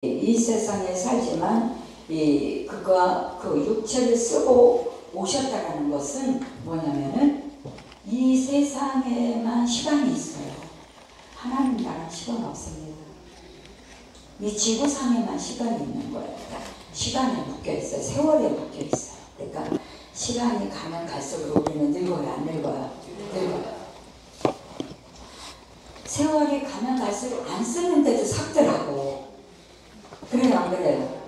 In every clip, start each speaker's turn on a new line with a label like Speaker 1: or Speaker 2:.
Speaker 1: 이 세상에 살지만 그가 그 육체를 쓰고 오셨다라는 것은 뭐냐면은 이 세상에만 시간이 있어요. 하나님 나라는 시간 없습니다. 이 지구상에만 시간이 있는 거예요. 시간에 묶여 있어요. 세월에 묶여 있어요. 그러니까 시간이 가면 갈수록 우리는 늙어요, 안 늙어요? 늙어요. 세월이 가면 갈수록 안 쓰는데도 삭더라고. 그래요, 안 그래요?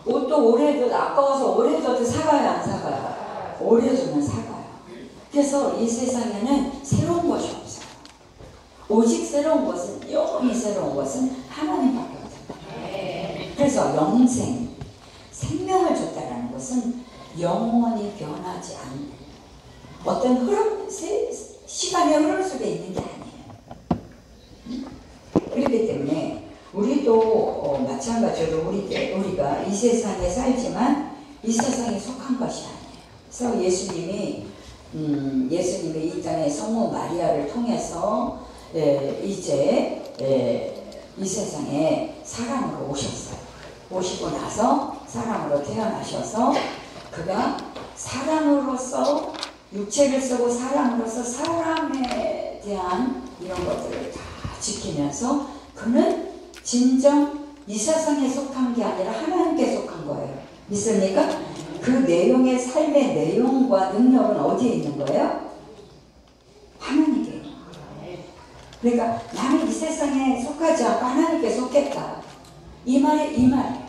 Speaker 1: 옷도 오래 둬도 아까워서 오래 둬도 사가요, 안 사가요? 오래 두면 사가요. 그래서 이 세상에는 새로운 것이 없어요. 오직 새로운 것은, 영원히 새로운 것은 하나님밖에 없어요. 그래서 영생, 생명을 줬다는 것은 영원히 변하지 않는 어떤 흐름, 시간의 흐름 속에 있는 게 아니에요. 그렇기 때문에 우리도 마찬가지로 우리가 이 세상에 살지만 이 세상에 속한 것이 아니에요. 그래서 예수님이 이 땅에 성모 마리아를 통해서 이제 이 세상에 사람으로 오셨어요. 오시고 나서 사람으로 태어나셔서 그가 사람으로서 육체를 쓰고 사람으로서 사람에 대한 이런 것들을 다 지키면서 그는 진정 이 세상에 속한 게 아니라 하나님께 속한 거예요. 믿습니까? 그 내용의 삶의 내용과 능력은 어디에 있는 거예요? 하나님께 있는 거예요. 그러니까 나는 이 세상에 속하지 않고 하나님께 속했다. 이 말이에요.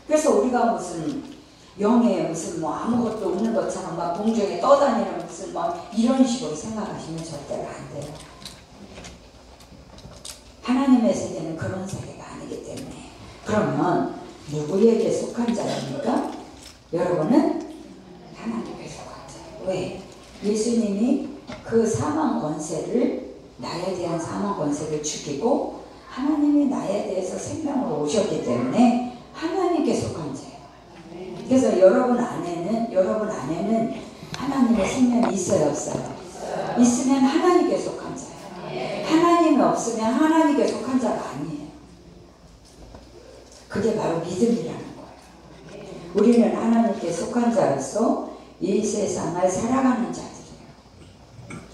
Speaker 1: 그래서 우리가 무슨 영에 무슨 뭐 아무것도 없는 것처럼 막 공중에 떠다니는 무슨 막 이런 식으로 생각하시면 절대로 안 돼요. 하나님의 세계는 그런 세계가 아니기 때문에. 그러면 누구에게 속한 자입니까? 여러분은 하나님께 속한 자예요. 왜? 예수님이 그 사망 권세를, 나에 대한 사망 권세를 죽이고 하나님이 나에 대해서 생명으로 오셨기 때문에 하나님께 속한 자예요. 그래서 여러분 안에는 하나님의 생명이 있어요, 없어요? 있으면 하나님께 속한 자예요. 하나님이 없으면 하나님께 속한 자가 아니에요. 그게 바로 믿음이라는 거예요. 우리는 하나님께 속한 자로서 이 세상을 살아가는 자들이에요.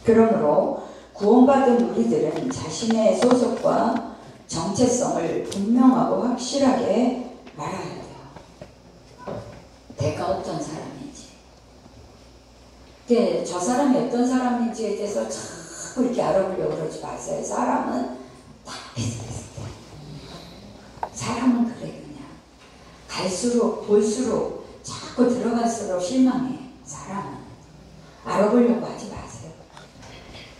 Speaker 1: 그러므로 구원받은 우리들은 자신의 소속과 정체성을 분명하고 확실하게 말해야 돼요. 내가 어떤 사람인지, 저 사람이 어떤 사람인지에 대해서 자꾸 이렇게 알아보려고 그러지 마세요. 사람은 다 비슷비슷해. 사람은 그래. 그냥 갈수록 볼수록 자꾸 들어갈수록 실망해. 사람은 알아보려고 하지 마세요.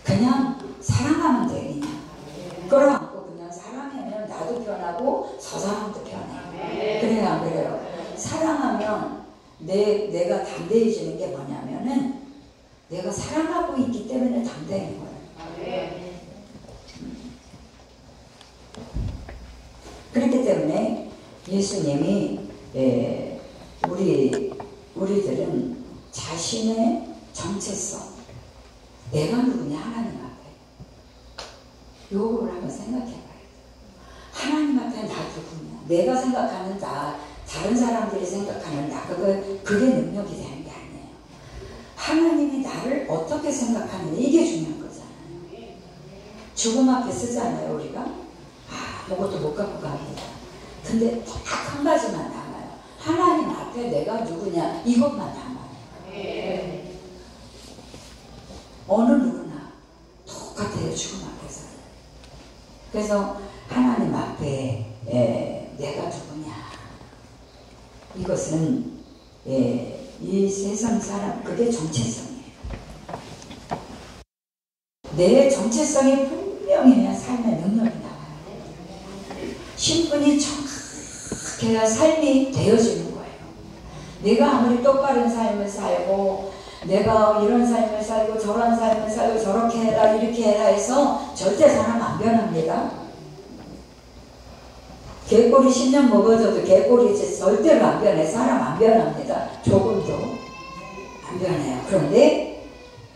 Speaker 1: 그냥 사랑하면 돼. 그냥 끌어안고 그냥 사랑하면 나도 변하고 저 사람도 변해. 그래요, 안 그래요? 사랑하면 내가 담대해지는 게 뭐냐면은 내가 사랑하고 있기 때문에 담대한 거예요. 그렇기 때문에 예수님이 우리들은 자신의 정체성, 내가 누구냐 하나님 앞에 요거를 한번 생각해봐야 돼요. 하나님 앞에 나 누구냐, 내가 생각하는 나, 다른 사람들이 생각하는 나, 그게 능력이 되는 게 아니에요. 하나님이 나를 어떻게 생각하느냐, 이게 중요한 거잖아요. 죽음 앞에 쓰잖아요, 우리가. 아무것도 못 갖고 갑니다. 근데 딱 한 가지만 남아요. 하나님 앞에 내가 누구냐, 이것만 남아요. 어느 누구나 똑같아요, 죽음 앞에서. 그래서 하나님 앞에 내가 누구냐, 이것은 이 세상 사람, 그게 정체성이에요. 내 정체성이 분명해야 삶의 능력이 나와요. 신분이 정확해야 삶이 되어지는 거예요. 내가 아무리 똑바른 삶을 살고 내가 이런 삶을 살고 저런 삶을 살고 저렇게 해라 이렇게 해라 해서 절대 사람 안 변합니다. 개꼬리 10년 먹어줘도 개꼬리 절대로 안 변해. 사람 안 변합니다. 조금도 안 변해요. 그런데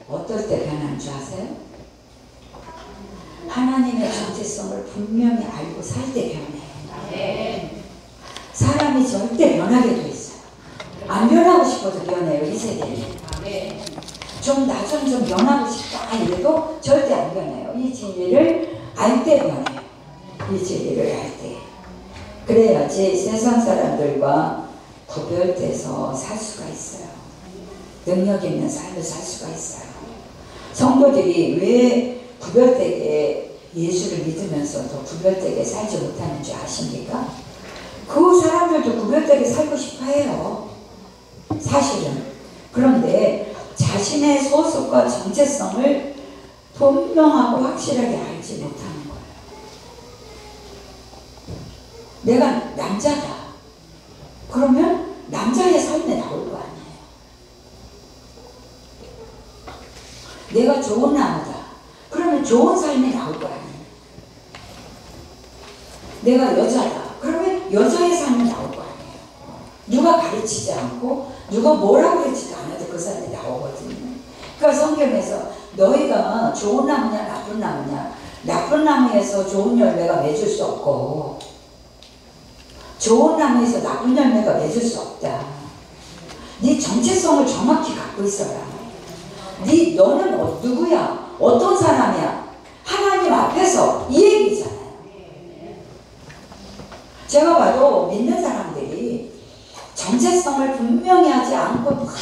Speaker 1: 어떨 때 변하는 줄 아세요? 하나님의 정체성을 분명히 알고 살 때 변해요. 사람이 절대 변하게 돼 있어요. 안 변하고 싶어도 변해요, 이 세대는. 좀 나 좀 변하고 싶다 이래도 절대 안 변해요. 이 진리를 알 때 변해요. 이 진리를 알 때. 그래야지 세상 사람들과 구별돼서 살 수가 있어요. 능력 있는 삶을 살 수가 있어요. 성도들이 왜 구별되게 예수를 믿으면서도 구별되게 살지 못하는 줄 아십니까? 그 사람들도 구별되게 살고 싶어 해요. 사실은. 그런데 자신의 소속과 정체성을 분명하고 확실하게 알지 못하는 거예요. 내가 남자다. 그러면 남자의 삶에 나올 거 아니에요. 내가 좋은 나무다. 그러면 좋은 삶에 나올 거 아니에요. 내가 여자다. 그러면 여자의 삶이 나올 거 아니에요. 누가 가르치지 않고 누가 뭐라고 그러지도 않아도 그 삶이 나오거든요. 그러니까 성경에서 너희가 좋은 나무냐 나쁜 나무냐, 나쁜 나무에서 좋은 열매가 맺을 수 없고 좋은 나무에서 나쁜 열매가 맺을 수 없다. 네 정체성을 정확히 갖고 있어라. 너는 누구야? 어떤 사람이야? 하나님 앞에서 이 얘기잖아요. 제가 봐도 믿는 사람들이 정체성을 분명히 하지 않고 막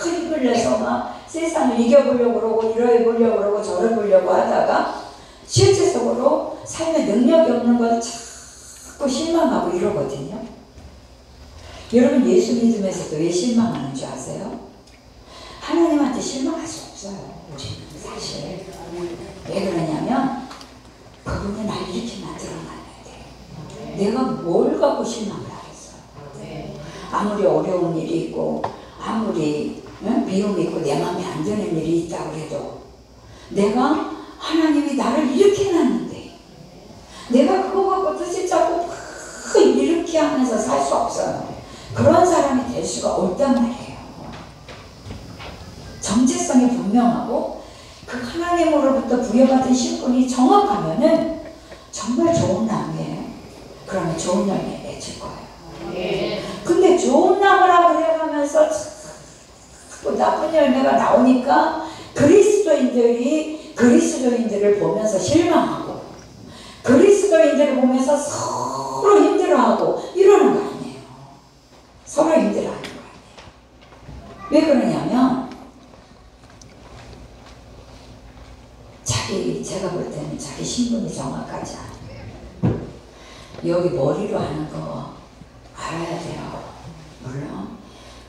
Speaker 1: 힘을 내서 막 세상을 이겨보려고 그러고 이러해보려고 그러고 저러보려고 하다가 실질적으로 삶에 능력이 없는 걸 자꾸 실망하고 이러거든요. 여러분 예수 믿으면서도 왜 실망하는 줄 아세요? 하나님한테 실망할 수 없어요. 우리는 사실. 왜 그러냐면 그분이 날 이렇게 만들어놔야 돼. 내가 뭘 갖고 실망을 하겠어요. 아무리 어려운 일이 있고 아무리 미움이 있고 내 마음에 안 드는 일이 있다고 해도 내가 하나님이 나를 이렇게 해놨는데 내가 그거 갖고 뜻을 잡고 이렇게 하면서 살 수 없어요. 그런 사람이 될 수가 없단 말이에요. 정체성이 분명하고 그 하나님으로부터 부여받은 신분이 정확하면은 정말 좋은 나무예요. 그러면 좋은 열매 맺을 거예요. 근데 좋은 나무라고 해가면서 자꾸 나쁜 열매가 나오니까 그리스도인들을 보면서 실망하고 그리스도인들을 보면서 서로 힘들어하고 이러는 거 아니에요. 서로 힘들어하는 거 아니에요. 왜 그러냐면 제가 볼 때는 자기 신분이 정확하지 않아요. 여기 머리로 하는 거 알아야 돼요. 물론.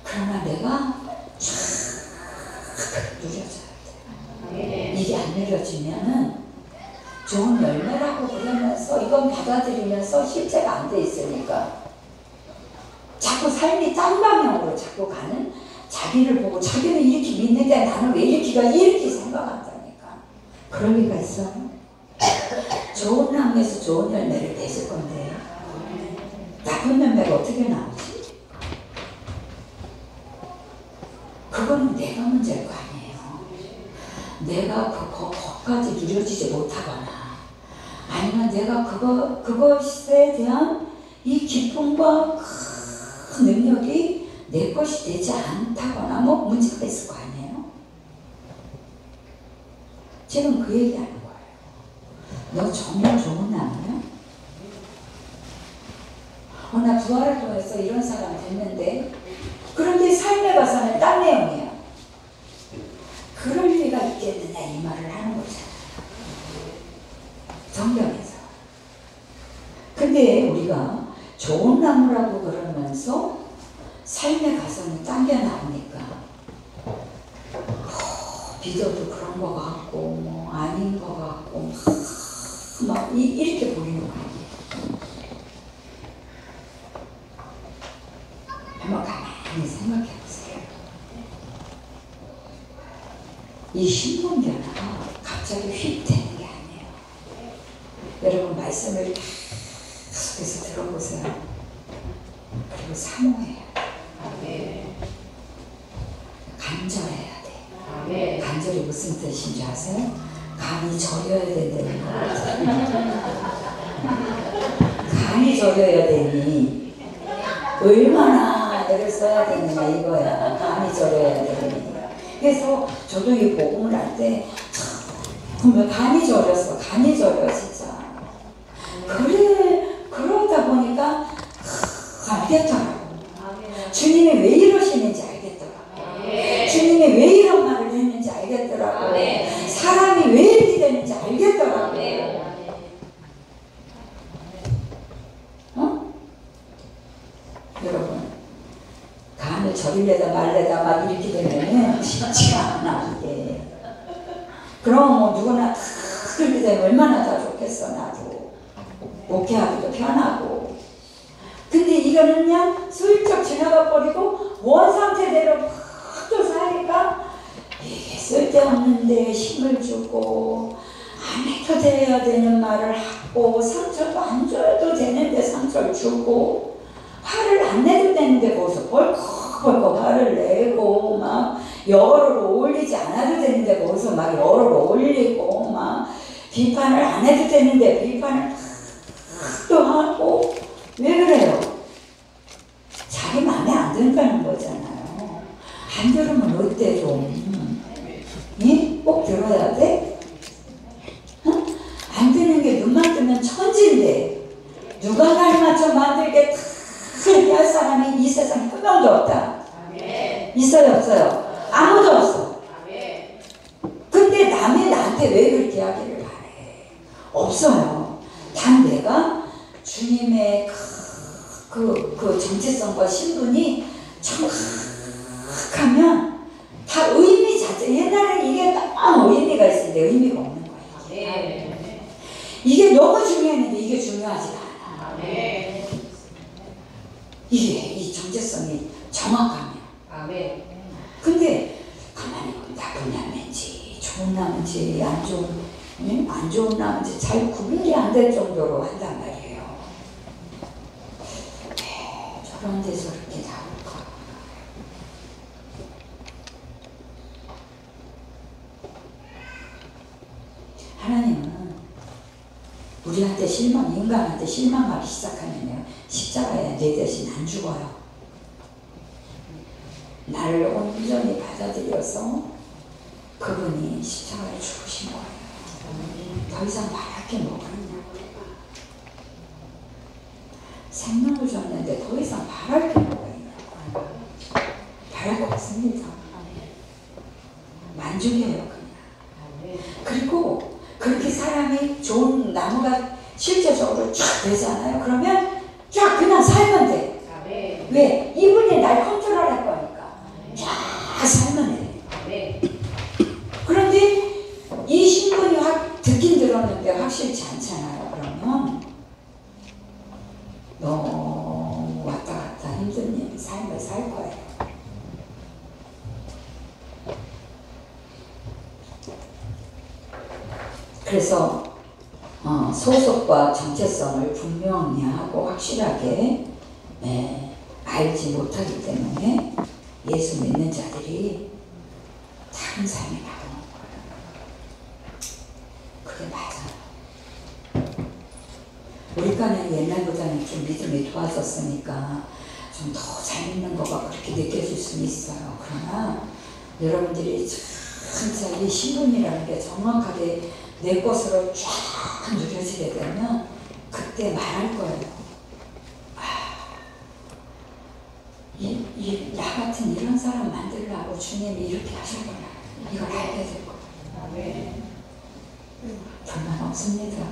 Speaker 1: 그러나 내가 쫙 누려져야 돼요. 이게 안 누려지면은 좋은 열매라고 그러면서 이건 받아들이면서 실제가 안 돼 있으니까 자꾸 삶이 딴 방향으로 자꾸 가는 자기를 보고 자기는 이렇게 믿는데 나는 왜 이렇게 생각한다니까. 그럴 리가 있어요? 좋은 나무에서 좋은 열매를 맺을 건데 나쁜 열매가 어떻게 나오지? 그거는 내가 문제일 거 아니에요. 내가 그것까지 누려지지 못하거나 아니면 내가 그것에 대한 이 기쁨과 큰 능력이 내 것이 되지 않다거나 뭐 문제가 있을 거 아니에요. 지금 그 얘기하는 거예요. 너 정말 좋은 나무야? 나 부활을 통해서 이런 사람 됐는데 그런데 삶에 가서는 딴 내용이에요. 그럴 리가 있겠느냐 이 말을 하는 거잖아요. 성경에서. 근데 우리가 좋은 나무라고 그러면서 삶에 가서는 딴 게 나오니까 믿어도 그런 거 같고 뭐 아닌 거 같고 막 이렇게 보이는 거예요. 한번 가만히 생각해 보세요. 이 신분 변화가 갑자기 휙 되는 게 아니에요. 여러분 말씀을 계속해서 들어보세요. 그리고 사모해요. 간절해야 돼. 간절이 무슨 뜻인 줄 아세요? 간이 절여야 된다는 거죠. 간이 절여야 되니 얼마나 애를 써야 되느냐 이거야. 감히 절여야 되느냐. 그래서 저도 이 복음을 할 때 정말 간이 저렸어. 간이 저려 진짜. 그래 그러다 보니까 알겠더라고. 주님이 왜 이러시는지 알겠더라고. 주님이 왜 이런 말을 했는지 알겠더라고. 사람이 왜 이렇게 되는지 알겠더라고. 어? 여러분 간을 저릴래다 말래다 막 이렇게 되면 쉽지가 않아 이게. 그럼 뭐 누구나 다 그렇게 되면 얼마나 다 좋겠어. 나도 목회하기도 편하고. 근데 이거는 그냥 슬쩍 지나가 버리고 원 상태대로 팍또 사니까 이게 쓸데없는데 힘을 주고 안 해도 돼야 되는 말을 하고 상처도 안 줘도 되는데 상처를 주고 화를 안 내도 되는데 거기서 벌컥벌컥 화를 내고 막 열을 올리지 않아도 되는데 거기서 막 열을 올리고 막 비판을 안 해도 되는데 비판을 또 하고. 왜 그래요? 자기 마음에 안 든다는 거잖아요. 안 들으면 어때 좀? 예? 꼭 들어야 돼? 어? 안 드는 게 눈만 뜨면 천지인데 누가 날 맞춰 만들게 그렇게 할 사람이 이 세상에 한 명도 없다. 있어요 없어요? 아무도 없어. 근데 남이 나한테 왜 그렇게 하기를 바래? 없어요. 단 내가 주님의 그 정체성과 신분이 정확하면 다 의미 자체. 옛날에 이게 딱 의미가 있었는데 의미가 없는 거예요. 이게 너무 중요했는데 이게 중요하지가 않아. 이게 이 정체성이 정확하면. 근데 가만히 보면 나쁜 남인지 좋은 남인지 안 좋은 남인지 잘 구분이 안 될 정도로 한단 말이에요. 저런 데서 이렇게 나올까? 하나님은 우리한테 인간한테 실망하기 시작하면요, 십자가에 내 대신 안 죽어요. 나를 온전히 받아들여서 그분이 십자가에 죽으신 거예요. 더 이상 말할 게 뭐가 있냐고. 생명을 줬는데 더 이상 바랄 게 뭐가 있냐고. 바랄 거 없습니다. 만족해요 그냥. 그리고 그렇게 사람이 좋은 나무가 실제적으로 쫙 되잖아요. 그러면 쫙 그냥 살면 돼. 왜? 이분이 날 컨트롤할 거니까 쫙 살면 돼. 그런데 이 신분이 듣긴 들었는데 확실치 않잖아요. 그러면 너무 왔다 갔다 힘든 삶을 살 거예요. 그래서 소속과 정체성을 분명히 하고 확실하게 알지 못하기 때문에 예수 믿는 자들이 다른 삶이 나오는 거예요. 그게 맞아요. 우리가는 옛날보다는 좀 믿음이 좋아졌으니까 좀 더 잘 믿는 거가 그렇게 느껴질 수는 있어요. 그러나 여러분들이 진짜 이 신분이라는 게 정확하게 내 것으로 쫙 누려지게 되면 그때 말할 거예요. 나 같은 이런 사람 만들려고 주님이 이렇게 하셨구나. 이걸 알게 될 거예요. 불만 없습니다.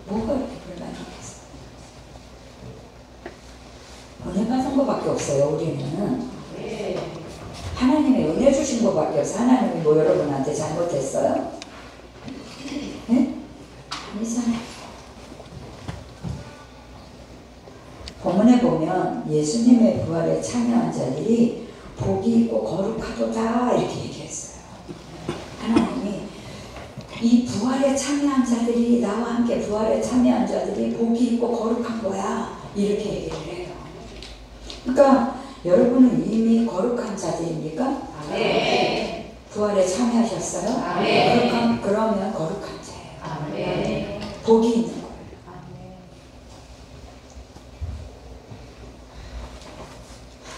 Speaker 1: 뭐가 이렇게 불만이 있겠어요? 은혜 받은 것밖에 없어요. 우리는 하나님의 은혜 주신 것밖에 없어요. 하나님이 뭐 여러분한테 잘못했어요? 네? 아니잖아요. 본문에 보면 예수님의 부활에 참여한 자들이 복이 있고 거룩하도다 이렇게 얘기했어요. 하나님이 이 부활에 참여한 자들이, 나와 함께 부활에 참여한 자들이 복이 있고 거룩한 거야 이렇게 얘기를 해요. 그러니까 여러분은 이미 거룩한 자들입니까? 네. 부활에 참여하셨어요? 네. 그러면 거룩한 자예요. 네. 복이 있는 거예요.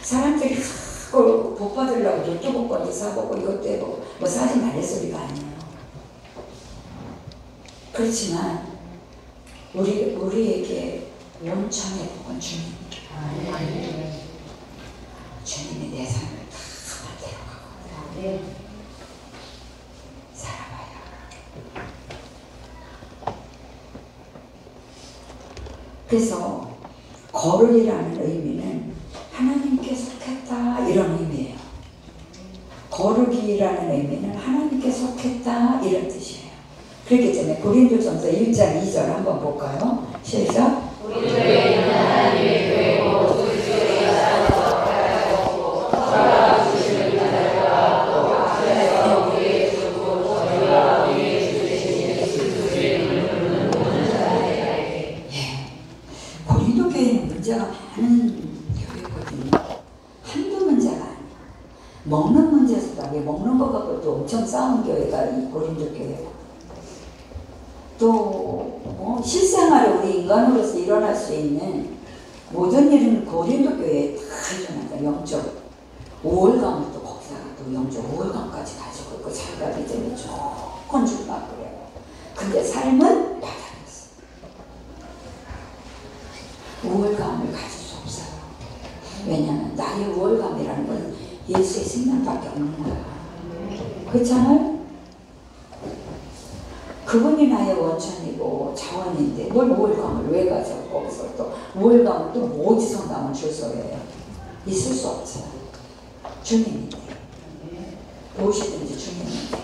Speaker 1: 사람들이 자꾸 복 받으려고 노트북권도 사보고 이것도 해보고 뭐 사지 말의 소리가 아니에요. 그렇지만 우리에게 원천의 복은 주님입니다. 주님이 내 삶을 다 만들어가고 살아봐요. 그래서 거룩이라는 의미는 하나님께 속했다 이런 의미예요. 거룩이라는 의미는 하나님께 속했다 이런 뜻이에요. 그렇기 때문에 고린도전서 1장 2절 한번 볼까요? 시작. 우리 교회는 하나님의 교회고 주 주의 사랑과 사랑하고 살아주시는 자들과 또 하늘에서 우리의 주고 저희와 우리의 주 되시는 주의 이름을 모든 자들에게. 고린도 교회는 문제가 많은 교회거든요. 한두 문제가 아니에요. 먹는 문제에서도 먹는 것 갖고 또 엄청 싸운 교회가 이 고린도 교회고, 또 뭐 실생활에 우리 인간으로서 일어날 수 있는 모든 일은 고린도 교회에 다 일어난다. 영적 우월감을 또 거기다가 또 영적 우월감까지 가지고 있고 자기가 믿음이 조금 줄만 그래요. 근데 삶은 바닥이었어. 우월감을 가질 수 없어요. 왜냐하면 나의 우월감이라는 건 예수의 생명밖에 없는 거야. 그렇잖아요? 그분이 나의 원천이고 자원인데 뭘 우월감을 왜 가져? 거기서 또 우월감을 또 뭐 어디서 남을 줄 소리예요? 있을 수 없어요. 주님인데 무엇이든지 주님인데.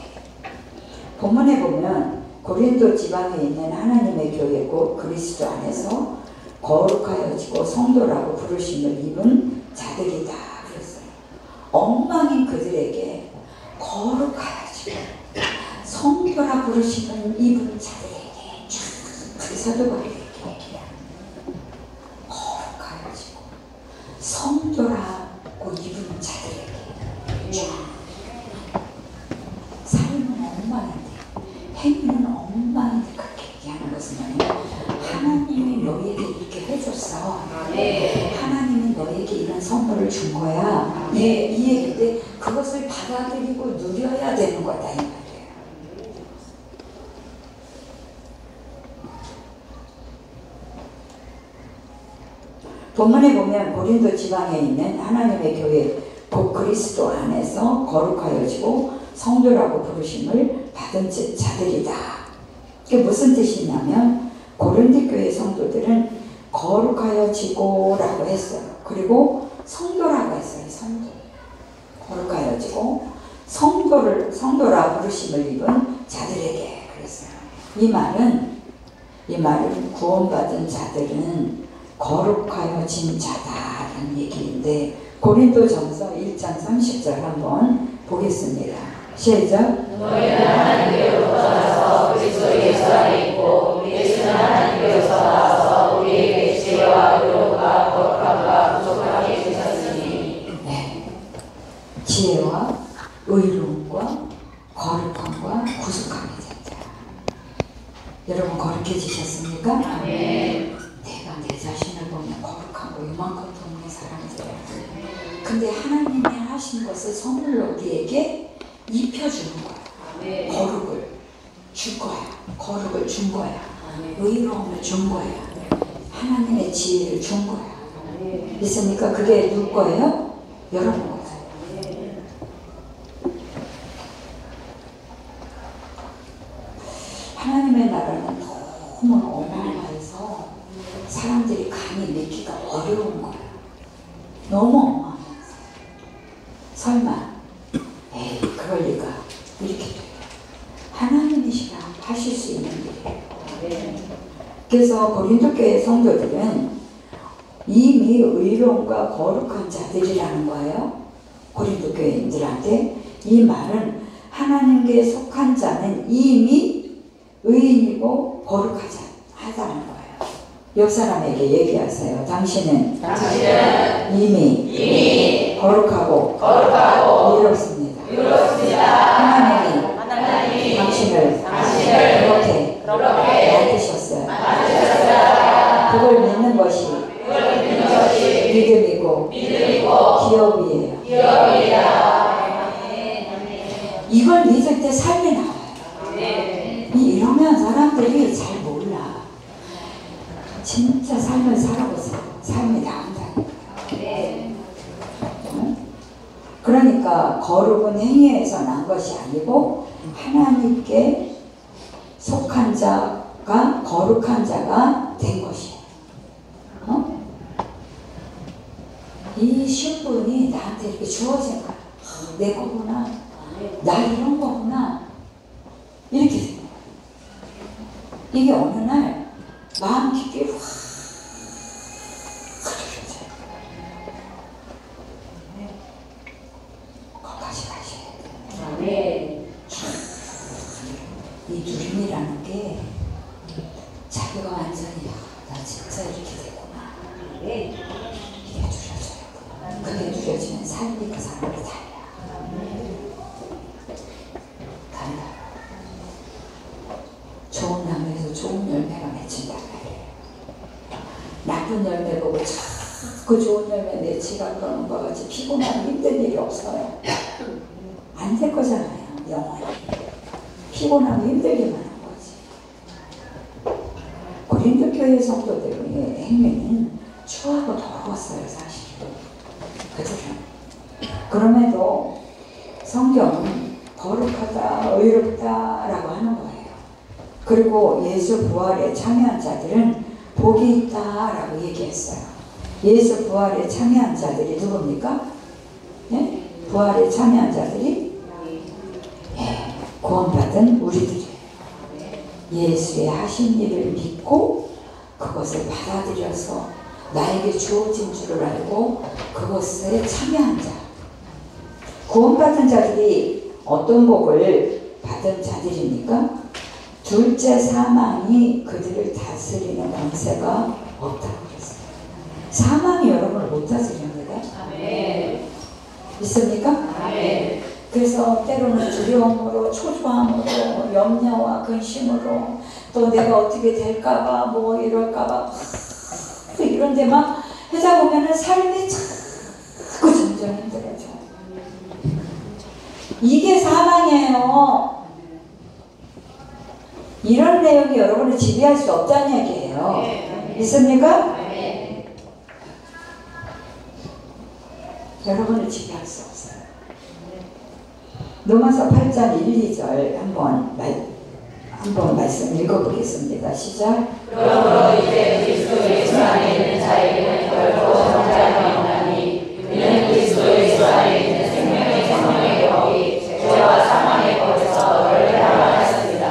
Speaker 1: 본문에 보면 고린도 지방에 있는 하나님의 교회 곧 그리스도 안에서 거룩하여지고 성도라고 부르심을 입은 자들이다 그랬어요. 엉망인 그들에게 거룩하여지고 성도라 부르심을 입은 자들에게 그 사도 바울에게 거룩하여지고 성도라고 입은 자들에게 삶은 엉망인데 행위는 엉망인데 그렇게 얘기하는 것은 하나님이 너에게 이렇게 해줬어. 하나님이 너에게 이런 선물을 준 거야. 이 얘기인데 그것을 받아들이고 누려야 되는 거다 이 말이에요. 본문에 보면 고린도 지방에 있는 하나님의 교회 곧 그리스도 안에서 거룩하여지고 성도라고 부르심을 받은 자들이다. 그게 무슨 뜻이냐면 고린도 교회 성도들은 거룩하여지고 라고 했어요. 그리고 성도라고 했어요. 성도. 거룩하여지고 성도라 부르심을 입은 자들에게 그랬어요. 이 말은 구원받은 자들은 거룩하여진 자다라는 얘기인데 고린도전서 1장 30절 한번 보겠습니다. 시작. 너희는 하나님께로부터 나서 그리스도에서 안에 있고 예수는 하나님께로서 나서 우리에게 지혜와 의로움과 거룩함과 부족함이 되셨으니. 네. 지혜와 의로움과 거룩함과 구속함이 된다. 여러분 거룩해지셨습니까? 아멘. 내 자신을 보면 거룩하고 이만큼도 없는 사람들이야. 근데 하나님이 하신 것을 선물로 우리에게 입혀주는 거야. 거룩을 줄 거야. 거룩을 준 거야. 의로움을 준 거야. 하나님의 지혜를 준 거야. 믿습니까? 그게 누구 거예요? 여러분 거예요. 하나님의 나라는 너무 어마어마해서 사람들이 감히 믿기가 어려운 거야. 너무 엉망해. 설마 에이 그럴 리가 이렇게 돼요. 하나님이시라 하실 수 있는 일이에요. 그래서 고린도 교회 성도들은 이미 의로움과 거룩한 자들이라는 거예요. 고린도 교회인들한테 이 말은 하나님께 속한 자는 이미 의인이고 거룩하다는 거예요. 옆 사람에게 얘기하세요. 당신은 이미 거룩하고 의롭습니다. 하나님이 당신을 그렇게 만드셨어요. 그걸 믿는 것이 믿음이고 기업이에요. 이걸 믿을 때 삶이 나와요. 이러면 사람들이 잘 몰라. 진짜 삶을 살아보세요. 삶이 나온다니까요. 그러니까 거룩은 행위에서 난 것이 아니고 하나님께 속한 자가 거룩한 자가 된 것이에요. 이 신분이 나한테 이렇게 주어진 거야. 내 거구나. 나 이런 거구나. 이렇게 생각해요. 이게 어느 날 마음 깊게 확 흐르죠. 거기까지 가셔야 돼요. 이 누림이라는 게 자기가 완전히 나 진짜 이렇게 되구나. 이게 누려져요. 그게 누려지면 삶이 그 사람이 달라. 좋은 나무에서 좋은 열매가 맺힌단 말이에요. 나쁜 열매 보고 자꾸 좋은 열매 맺히라 그러는 것 같이 피곤하고 힘든 일이 없어요. 안 될 거잖아요. 영원히 피곤하고 힘들기만 한 거지. 고린도 교회 성도들의 행위는 추하고 더러웠어요. 사실 그들은. 그럼에도 성경은 거룩하다, 의롭다라고 하는 거예요. 그리고 예수 부활에 참여한 자들은 복이 있다라고 얘기했어요. 예수 부활에 참여한 자들이 누굽니까? 예? 부활에 참여한 자들이 구원받은 우리들이에요. 예수의 하신 일을 믿고 그것을 받아들여서 나에게 주어진 줄을 알고 그것에 참여한 자. 구원받은 자들이 어떤 복을 받은 자들입니까? 둘째 사망이 그들을 다스리는 권세가 없다고 그랬어요. 사망이 여러분을 못 다스립니다. 믿습니까? 그래서 때로는 두려움으로, 초조함으로, 염려와 근심으로, 또 내가 어떻게 될까봐, 뭐 이럴까봐, 이런 데 막 하다 보면은 삶이 자꾸 점점 힘들어져. 이게 사망이에요. 이런 내용이 여러분을 지배할 수 없다는 얘기예요. 믿습니까? 여러분을 지배할 수 없어요. 로마서 8장 1, 2절 한번 말씀 읽어보겠습니다. 시작.
Speaker 2: 그러므로 이제 그리스도 예수 안에 있는 자에게는 결코 정죄함이 없나니 이는 그리스도 예수 안에 있는 생명의 법이 죄와 사망의 법에서 너를 해방하였습니다.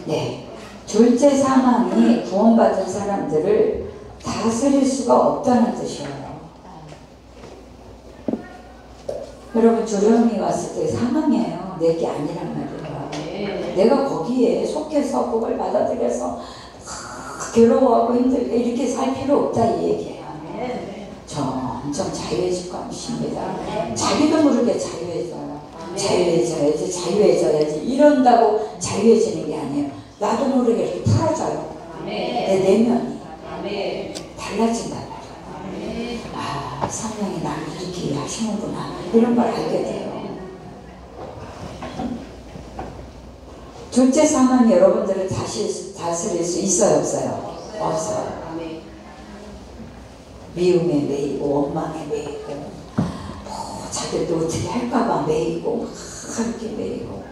Speaker 1: 네, 둘째 사망이 구원받은 사람들을 다스릴 수가 없다는 뜻이에요. 여러분, 두려움이 왔을 때 사망이에요. 내게 아니란 말이에요. 내가 거기에 속해서 그걸 받아들여서 괴로워하고 힘들게 이렇게 살 필요 없다 이 얘기예요. 점점 자유해질 것입니다. 자기도 모르게 자유해져요. 자유해져야지 이런다고 자유해지는 게 아니에요. 나도 모르게 이렇게 풀어져요. 내 내면이 달라진단 말이에요. 아, 성령이 나를 이렇게 하시는구나 이런 걸 알게 돼요. 둘째 사망이 여러분들을 다시 다스릴 수 있어요, 없어요? 없어요. 미움에 매이고 원망에 매이고 자기도 어떻게 할까봐 매이고 그렇게 매이고.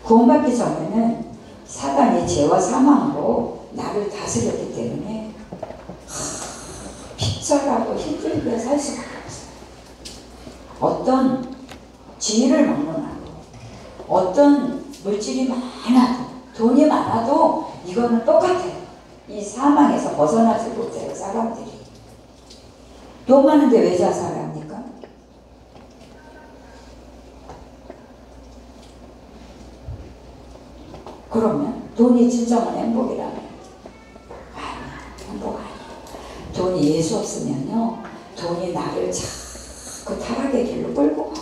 Speaker 1: 구원받기 전에는 사단이 죄와 사망으로 나를 다스렸기 때문에 핍절하고 힘들게 살 수밖에 없어요. 어떤 지위를 막론하고 어떤 물질이 많아도 돈이 많아도 이거는 똑같아요. 이 사망에서 벗어나지 못해요. 사람들이. 돈 많은데 왜 자살합니까? 그러면 돈이 진정한 행복이라면 아니야. 행복 아니야. 돈이 예수 없으면요 돈이 나를 자꾸 타락의 길로 끌고 가요.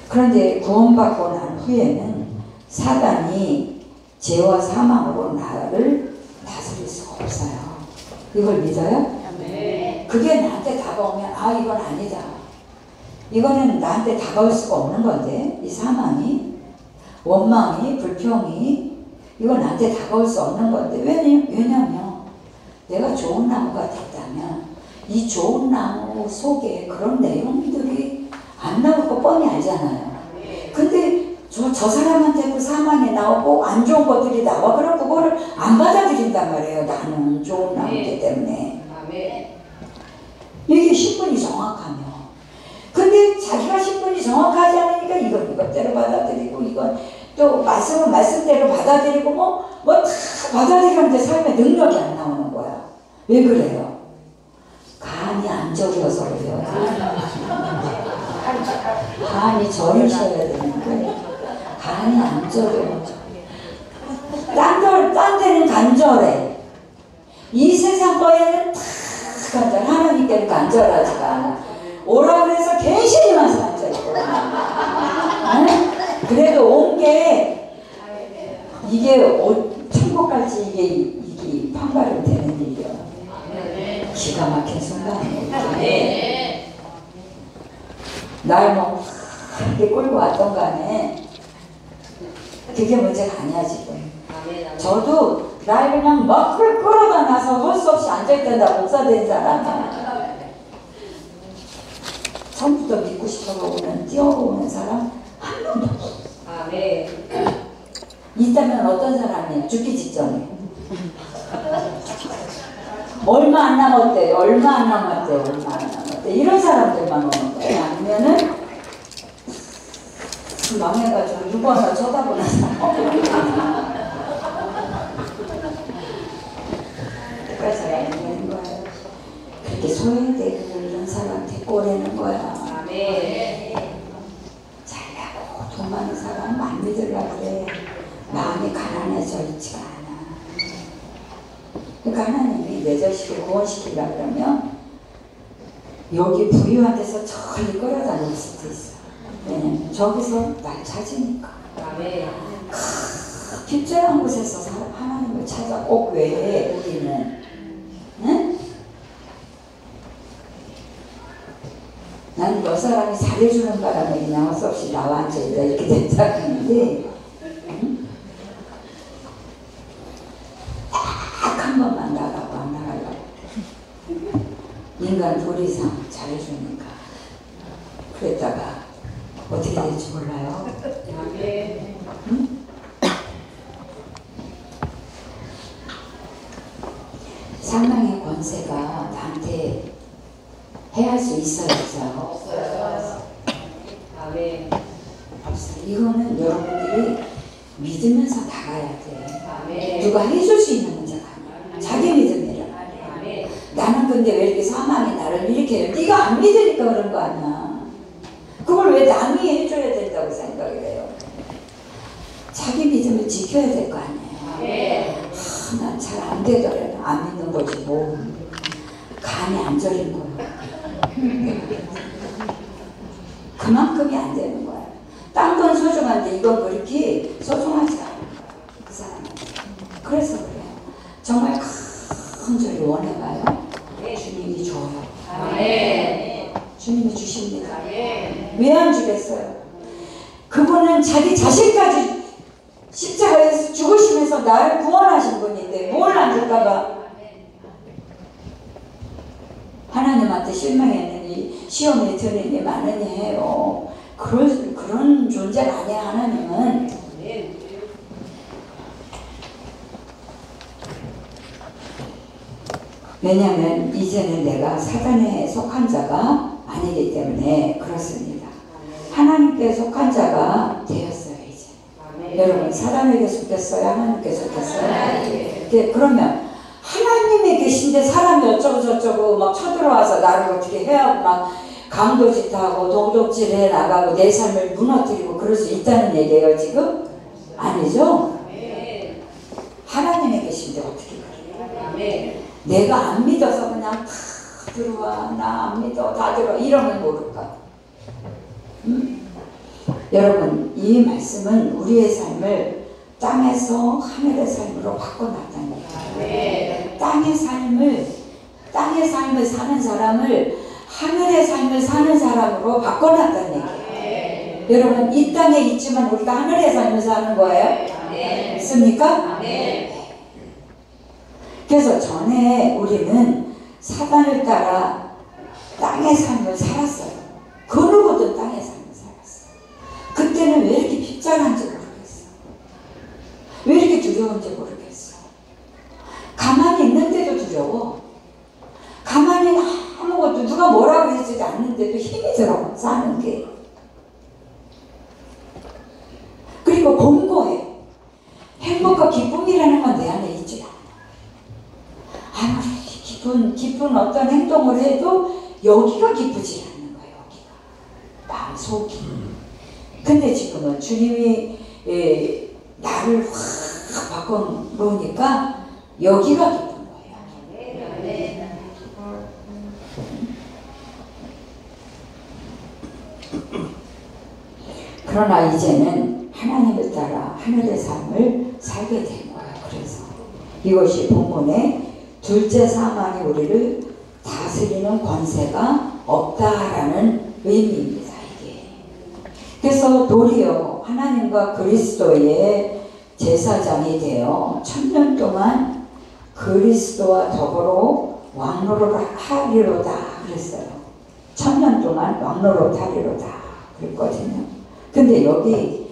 Speaker 1: 그런데 구원받고 난 후에는 사단이 죄와 사망으로 나를 다스릴 수가 없어요. 이걸 믿어요? 그게 나한테 다가오면 아 이건 아니다. 이거는 나한테 다가올 수가 없는 건데 이 사망이 원망이 불평이 이건 나한테 다가올 수 없는 건데 왜냐면 내가 좋은 나무가 됐다면 이 좋은 나무 속에 그런 내용들이 안 나올 거 뻔히 알잖아요. 근데 저 사람한테 그 사망이 나오고 안 좋은 것들이 나와. 그럼 그거를 안 받아들인단 말이에요. 나는 좋은 나무기 때문에. 이게 신분이 정확하면. 근데 자기가 신분이 정확하지 않으니까 이건 이것대로 받아들이고 이건 또 말씀은 말씀대로 받아들이고 뭐 다 받아들이는데 삶에 능력이 안 나오는 거야. 왜 그래요? 간이 안 저려서 그래요. 간이 저리셔야 되는데 간이 안 저려. 딴 데는 간절해. 이 세상 거에는 다 간절. 하나님께는 간절하지가 않아. 오라 그래서 괜시리 와서 앉아있거든. 그래도 온 게 이게 천국 갈지 이게 판가름 되는 일이야. 기가 막힌 순간이에요. 날 뭐 이렇게 끌고 왔던 간에 그게 문제가 아니야 지금. 저도 날 그냥 막 끌어다 놔서 할 수 없이 앉아있던다 목사 된 사람이야. 처음부터 믿고 싶어서 뛰어오는 사람 한 명도 없어. 있다면 어떤 사람이에요? 죽기 직전에. 얼마 안 남았대. 이런 사람들만 오는 거예요. 아니면은 망해가지고 누구 하나 쳐다보는 사람. 그래서 안 되는 거예요. 그렇게 소외되고 이런 사람 데리고 오라는 거야. 잘나고 돈 많은 사람 안 믿으려고 그래. 마음이 가난해져 있지가 않아. 그러니까 하나님이 내 자식을 구원시키려고 그러면 여기 부유한 데서 저리 끌어다 놓을 수도 있어. 왜냐면 저기서 날 찾으니까. 깊절한 곳에서 하나님을 찾아. 꼭 왜 우리는 응? 나는 몇 사람이 잘해주는 바람에 그냥 할 수 없이 나와 앉아있다 이렇게 된 사람인데 딱 한 번만 나가고 안 나가려고. 인간 도리상 잘해주니까. 그랬다가 어떻게 될지 몰라요. 응? 상당의 권세가 나한테 해할 수 있어요, 없어요? 없어요. 이거는 여러분들이 믿으면서 나가야 돼. 누가 해줄 수 있는 문제가 아니야. 자기 믿음이라. 나는 근데 왜 이렇게 사망이 나를 일으켜요? 네가 안 믿으니까 그런 거 아니야. 그걸 왜 남이 해줘야 된다고 생각을 해요? 자기 믿음을 지켜야 될 거 아니에요. 난 잘 안 되더래. 안 믿는 거지 뭐. 간이 안 저린 거야. 그만큼이 안 되는 거야. 딴 건 소중한데 이건 그렇게 소중하지 않아. 그 사람한테. 그래서 그래요. 정말 간절히 원해봐요. 주님이 줘요. 주님이 주십니다. 왜 안 주겠어요? 그분은 자기 자신까지 십자가에서 죽으시면서 나를 구원하신 분인데 뭘 안 줄까봐. 하나님한테 실망했느니 시험에 들으니 많으니 해요. 그런 존재가 아니야. 하나님은 왜냐하면 이제는 내가 사단에 속한 자가 아니기 때문에 그렇습니다. 하나님께 속한 자가 되었어요. 이제 여러분 사단에게 속했어요? 하나님께 속했어요? 그러면 하나님이 계신데 사람이 어쩌고 저쩌고 막 쳐들어와서 나를 어떻게 해하고 막 강도짓하고 동독질 해나가고 내 삶을 무너뜨리고 그럴 수 있다는 얘기예요 지금? 아니죠? 하나님이 계신데 어떻게 그래요? 내가 안 믿어서 그냥 다 들어와 나 안 믿어 다 들어와 이러면 모를까? 응? 여러분, 이 말씀은 우리의 삶을 땅에서 하늘의 삶으로 바꿔놨다는 얘기예요. 땅의 삶을 사는 사람을 하늘의 삶을 사는 사람으로 바꿔놨다는 얘기예요. 여러분, 이 땅에 있지만 우리가 하늘의 삶을 사는 거예요? 있습니까? 그래서 전에 우리는 사단을 따라 땅의 삶을 살았어요. 그 누구든 땅의 삶을 살았어요. 그때는 왜 이렇게 핍절한지 모르겠어. 왜 이렇게 두려운지 모르겠어. 가만히 있는데도 두려워. 가만히 아무것도 누가 뭐라고 해주지 않는데도 힘이 들어, 사는 게. 그리고 공고해. 행복과 기쁨이라는 건 내 안에 있지 않아. 아무리 기쁜 어떤 행동을 해도 여기가 기쁘지 않는 거야, 여기가. 마음속이. 근데 지금은 주님이 나를 확 바꿔놓으니까 여기가 기쁜 거예요. 그러나 이제는 하나님을 따라 하늘의 삶을 살게 된 거예요. 그래서 이것이 본문의 둘째 사망이 우리를 다스리는 권세가 없다라는 의미입니다. 이게. 그래서 도리어 하나님과 그리스도의 제사장이 되어 1000년 동안 그리스도와 더불어 왕노릇하리로다 그랬어요. 1000년 동안 왕노릇하리로다 그랬거든요. 근데 여기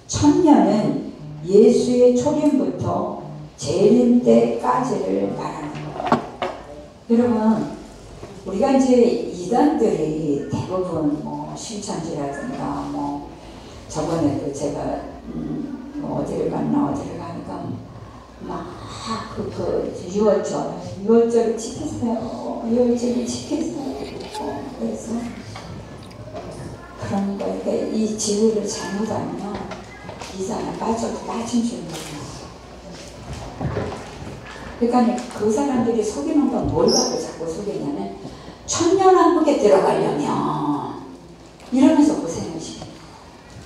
Speaker 1: 1000년은 예수의 초림부터 재림 때까지를 말하는 거예요. 여러분, 우리가 이제 이단들이 대부분 뭐 신천지라든가 뭐 저번에도 제가 어디를 가니까 막 유월절을 지키세요. 유월절을 지키세요. 그래서 그런 거, 이 지위를 잘못 알면 이 사람 빠져도 빠진 줄 몰라. 그러니까 그 사람들이 속이는 건 뭘 갖고 자꾸 속이냐면 천년왕국에 들어가려면 이러면서 고생을 시켜요.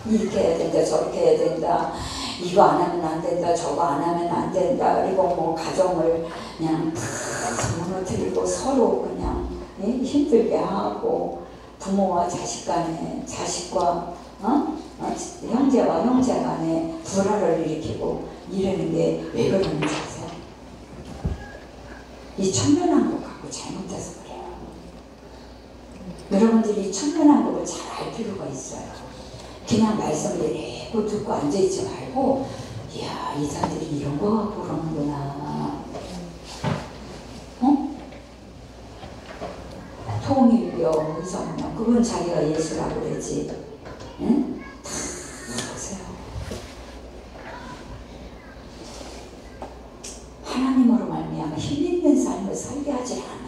Speaker 1: 이렇게 해야 된다, 저렇게 해야 된다, 이거 안 하면 안 된다, 저거 안 하면 안 된다. 그리고 뭐 가정을 그냥 다 무너뜨리고 서로 그냥 힘들게 하고 부모와 자식 간에, 자식과 형제와 형제 간에 불화를 일으키고 이러는 게 왜 그러는지 아세요? 이 천년왕국 갖고 잘못해서 그래요. 여러분들이 천년왕국을 잘 알 필요가 있어요. 그냥 말씀을 읽고 듣고 앉아있지 말고, 이야, 이 사람들이 이런 거 갖고 그러는구나. 통일교, 의성명, 그건 자기가 예수라고 그러지. 응? 다 보세요. 하나님으로 말미암아 힘 있는 삶을 살게 하지 않아.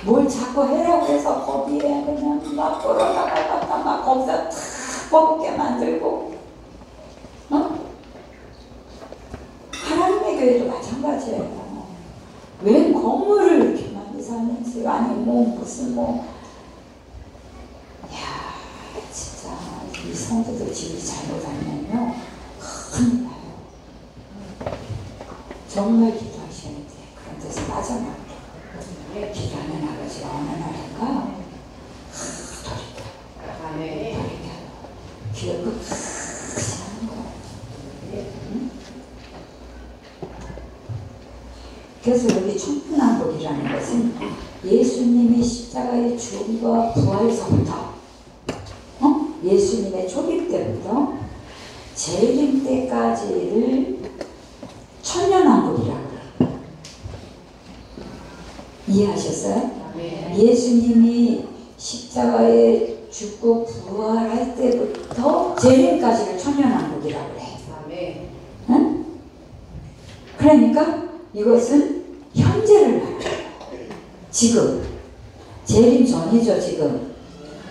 Speaker 1: 뭘 자꾸 해라고 해서 거기에 그냥 막 돌아다가 막 거기다 탁 먹게 만들고, 하나님의 교회도 마찬가지예요. 웬 건물을 이렇게 많이 사는지, 아니 무슨 야, 진짜 이 성도들 집이 잘못 알면요 큰일 나요. 정말 기도하셔야 돼. 그런 데서 빠져나가. 기도하면 아버지가 어느 날인가 돌이켜. 기도 끝까지 하는 거야. 응? 그래서 여기 천년왕국이라는 것은 예수님이 십자가의 죽음과 부활서부터 예수님의 초림 때부터 재림 때까지를 천년왕국이라고 해요. 이해하셨어요? 예수님이 십자가에 죽고 부활할 때부터 재림까지를 천년왕국이라고 해. 응? 그러니까 이것은 현재를 말해요. 지금. 재림 전이죠, 지금.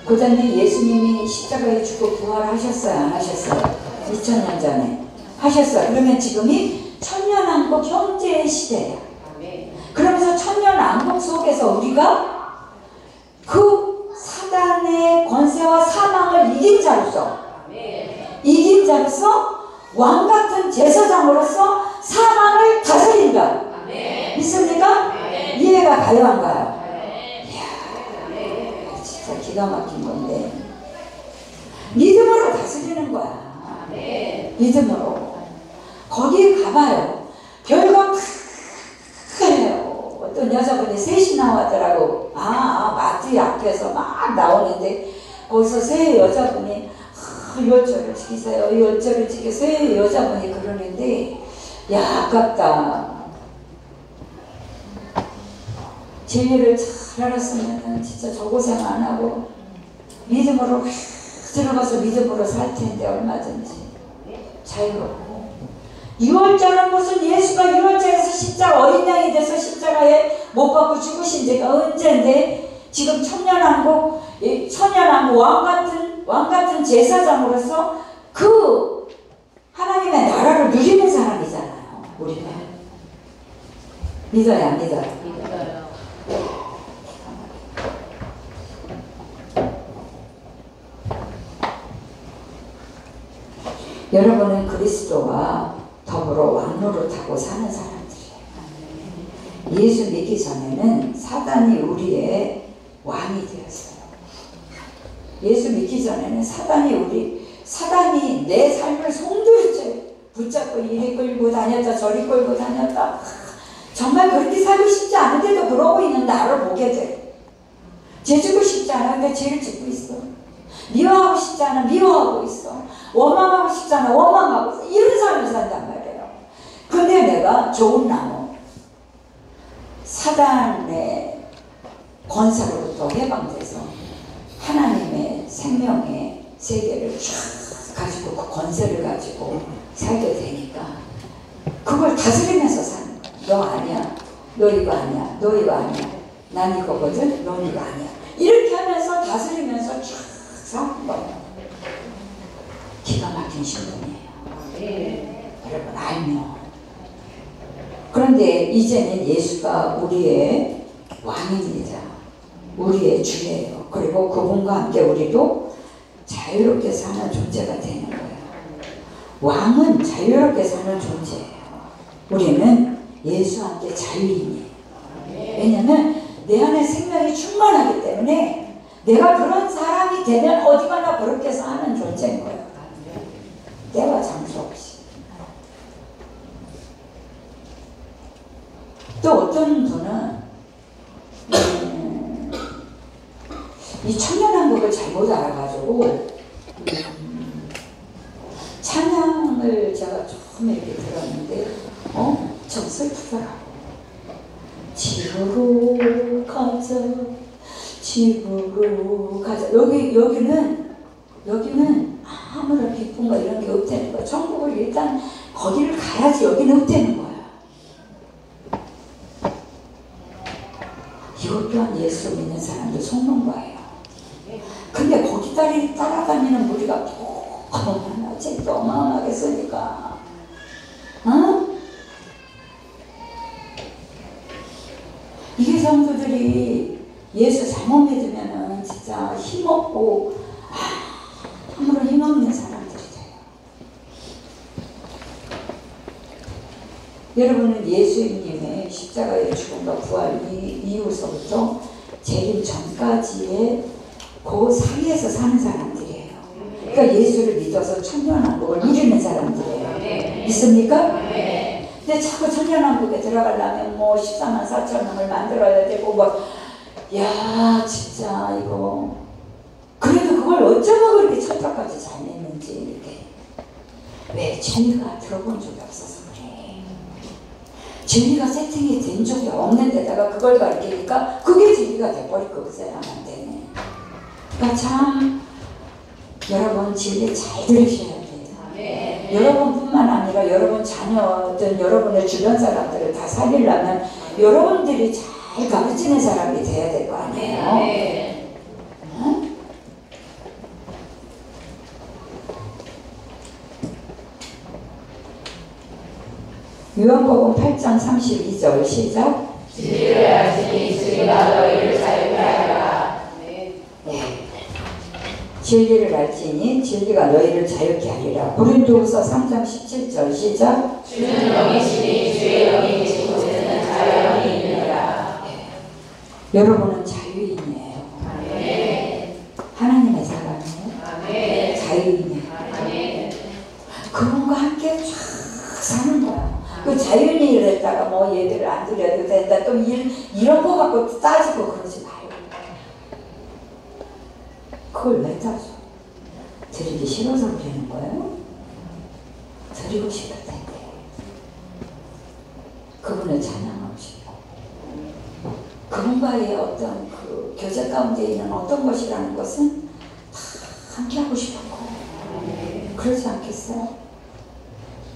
Speaker 1: 그 다음에 예수님이 십자가에 죽고 부활하셨어요, 안 하셨어요? 2000년 전에. 하셨어요. 그러면 지금이 천년왕국 현재의 시대예요. 그러면서 천년왕국 속에서 우리가 그 사단의 권세와 사망을 이긴 자로서 이긴 자로서 왕 같은 제사장으로서 사망을 다스린다. 믿습니까? 이해가 가요 안 가요? 이야, 진짜 기가 막힌 건데 믿음으로 다스리는 거야. 믿음으로. 거기에 가봐요. 별거 크해요. 어떤 여자분이 셋이 나왔더라고. 마트 앞에서 막 나오는데 거기서 세 여자분이 요절을 지키세요. 요절을 지키세요. 세 여자분이 그러는데 야, 아깝다. 진리를 잘 알았으면 진짜 저 고생 안 하고 믿음으로 들어가서 믿음으로 살 텐데 얼마든지 자유롭고. 6월절은 무슨 예수가 6월절에서 십자가 어린 양이 돼서 십자가에 못 박고 죽으신 지가 언젠데 지금 천년왕국 왕 같은 제사장으로서 그 하나님의 나라를 누리는 사람이잖아요. 우리가 믿어야 안 믿어요?
Speaker 2: 믿어요.
Speaker 1: 여러분은 그리스도와 더불어 왕노릇하고 사는 사람들이에요. 예수 믿기 전에는 사단이 우리의 왕이 되었어요. 예수 믿기 전에는 사단이 내 삶을 송두리째 붙잡고 이리 끌고 다녔다 저리 끌고 다녔다. 정말 그렇게 살고 싶지 않은데도 그러고 있는 나를 보게 돼. 죄지고 싶지 않은데 죄를 짓고 있어. 미워하고 싶지 않아 미워하고 있어. 원망하고 싶지 않아 원망하고 있어. 이런 삶을 산단 말이에요. 근데 내가 좋은 나무, 사단의 권세로부터 해방돼서 하나님의 생명의 세계를 쫙 가지고 그 권세를 가지고 살게 되니까 그걸 다스리면서 사는 거야. 너 아니야. 너 이거 아니야. 너 이거 아니야. 난 이거거든. 넌 이거 아니야. 이렇게 하면서 다스리면서 쫙 사는 거예요. 기가 막힌 신분이에요. 여러분 알면. 그런데 이제는 예수가 우리의 왕입니다. 우리의 주예요. 그리고 그분과 함께 우리도 자유롭게 사는 존재가 되는 거예요. 왕은 자유롭게 사는 존재예요. 우리는 예수와 함께 자유인이에요. 왜냐하면 내 안에 생명이 충만하기 때문에 내가 그런 사람이 되면 어디 가나 그렇게 사는 존재인 거예요. 때와 장소 없이. 또 어떤 분은 이 천년왕국을 잘못 알아가지고 찬양을 제가 조금 이렇게 들었는데 좀 슬프더라고. 집으로 가자 집으로 가자. 여기는 아무런 기쁨과 이런 게 없다는 거야. 천국을 일단 거기를 가야지 여기는 없다는 거야. 이것 또한 예수 믿는 사람들 속는 거예요. 근데 거기 따라다니는 무리가 너무나 책도 어마어마하게 쓰니까 이게 성도들이 예수 잘못 믿으면은 진짜 힘없고 아무런 힘없는 사람들이 돼요. 여러분은 예수님의 십자가의 죽음과 부활 이후서부터 재림 전까지의 그 사이에서 사는 사람들이에요. 그러니까 예수를 믿어서 천년왕국을 누리는 사람들이에요. 믿습니까? 근데 자꾸 천년왕국에 들어가려면 뭐 14만 4천 명을 만들어야 되고 야 진짜 이거 그래도 그걸 어쩌면 그렇게 천사까지 잘 냈는지 이렇게. 왜? 진리가 들어본 적이 없어서 그래. 진리가 세팅이 된 적이 없는 데다가 그걸 가르치니까 그게 진리가 돼버릴 거 그새야 안 되네. 그러니까 참 여러분 진리 잘 들으셔야 돼요. 여러분뿐만 아니라 여러분 자녀든 여러분의 주변 사람들을 다 살리려면 여러분들이 잘 가르치는 사람이 돼야 될 거 아니에요. 응? 요한복음 8장 32절 시작.
Speaker 2: 진리를 알지니 진리가 너희를 자유케 하리라.
Speaker 1: 네. 진리를 알지니 진리가 너희를 자유케 하리라. 고린도후서 3장 17절 시작.
Speaker 2: 주는 영이시니 주의 영이 계신 곳에는 자유함이 있느니라.
Speaker 1: 여러분은 자유인이에요.
Speaker 2: 아멘.
Speaker 1: 하나님의 사람이에요.
Speaker 2: 아멘.
Speaker 1: 자유인이에요.
Speaker 2: 아멘.
Speaker 1: 그분과 함께 쫙 사는 거야. 그 자유인이 됐다가 뭐 예배를 안 드려도 된다 또 이런 거 갖고 따지고 그러지 마요. 그걸 왜 따져? 드리기 싫어서 그러는 거예요? 드리고 싶을 텐데 그분을 찬양하고 싶고 그분과의 어떤 그 교제 가운데 있는 어떤 것이라는 것은 다 함께 하고 싶은 거예요. 그러지 않겠어요?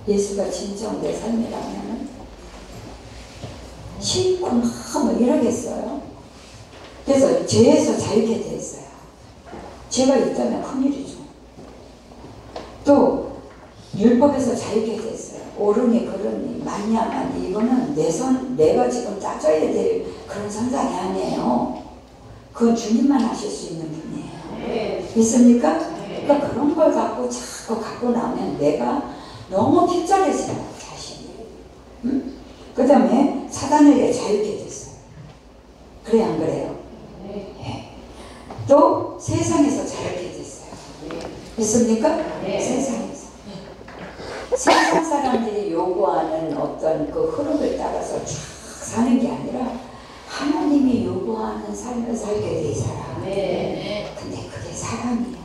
Speaker 1: 예수가 진정 내 삶이라면 싫고 막 이러겠어요. 그래서 죄에서 자유케 됐어요. 죄가 있다면 큰일이죠. 또 율법에서 자유케 됐어요. 옳으니 그르니 맞냐 맞니 이거는 내가 지금 따져야 될 그런 선상이 아니에요. 그건 주님만 하실 수 있는 분이에요. 있습니까? 그러니까 그런 걸 자꾸 갖고 나면 내가 너무 핍절해지는 자신이. 응? 그 다음에 사단에게 자유케 됐어요. 그래 안 그래요? 네. 또 세상에서 자유케 됐어요. 있습니까? 세상에서. 세상 사람들이 요구하는 어떤 그 흐름을 따라서 쫙 사는 게 아니라 하나님이 요구하는 삶을 살게 돼 이 사람. 근데 그게 사랑이야.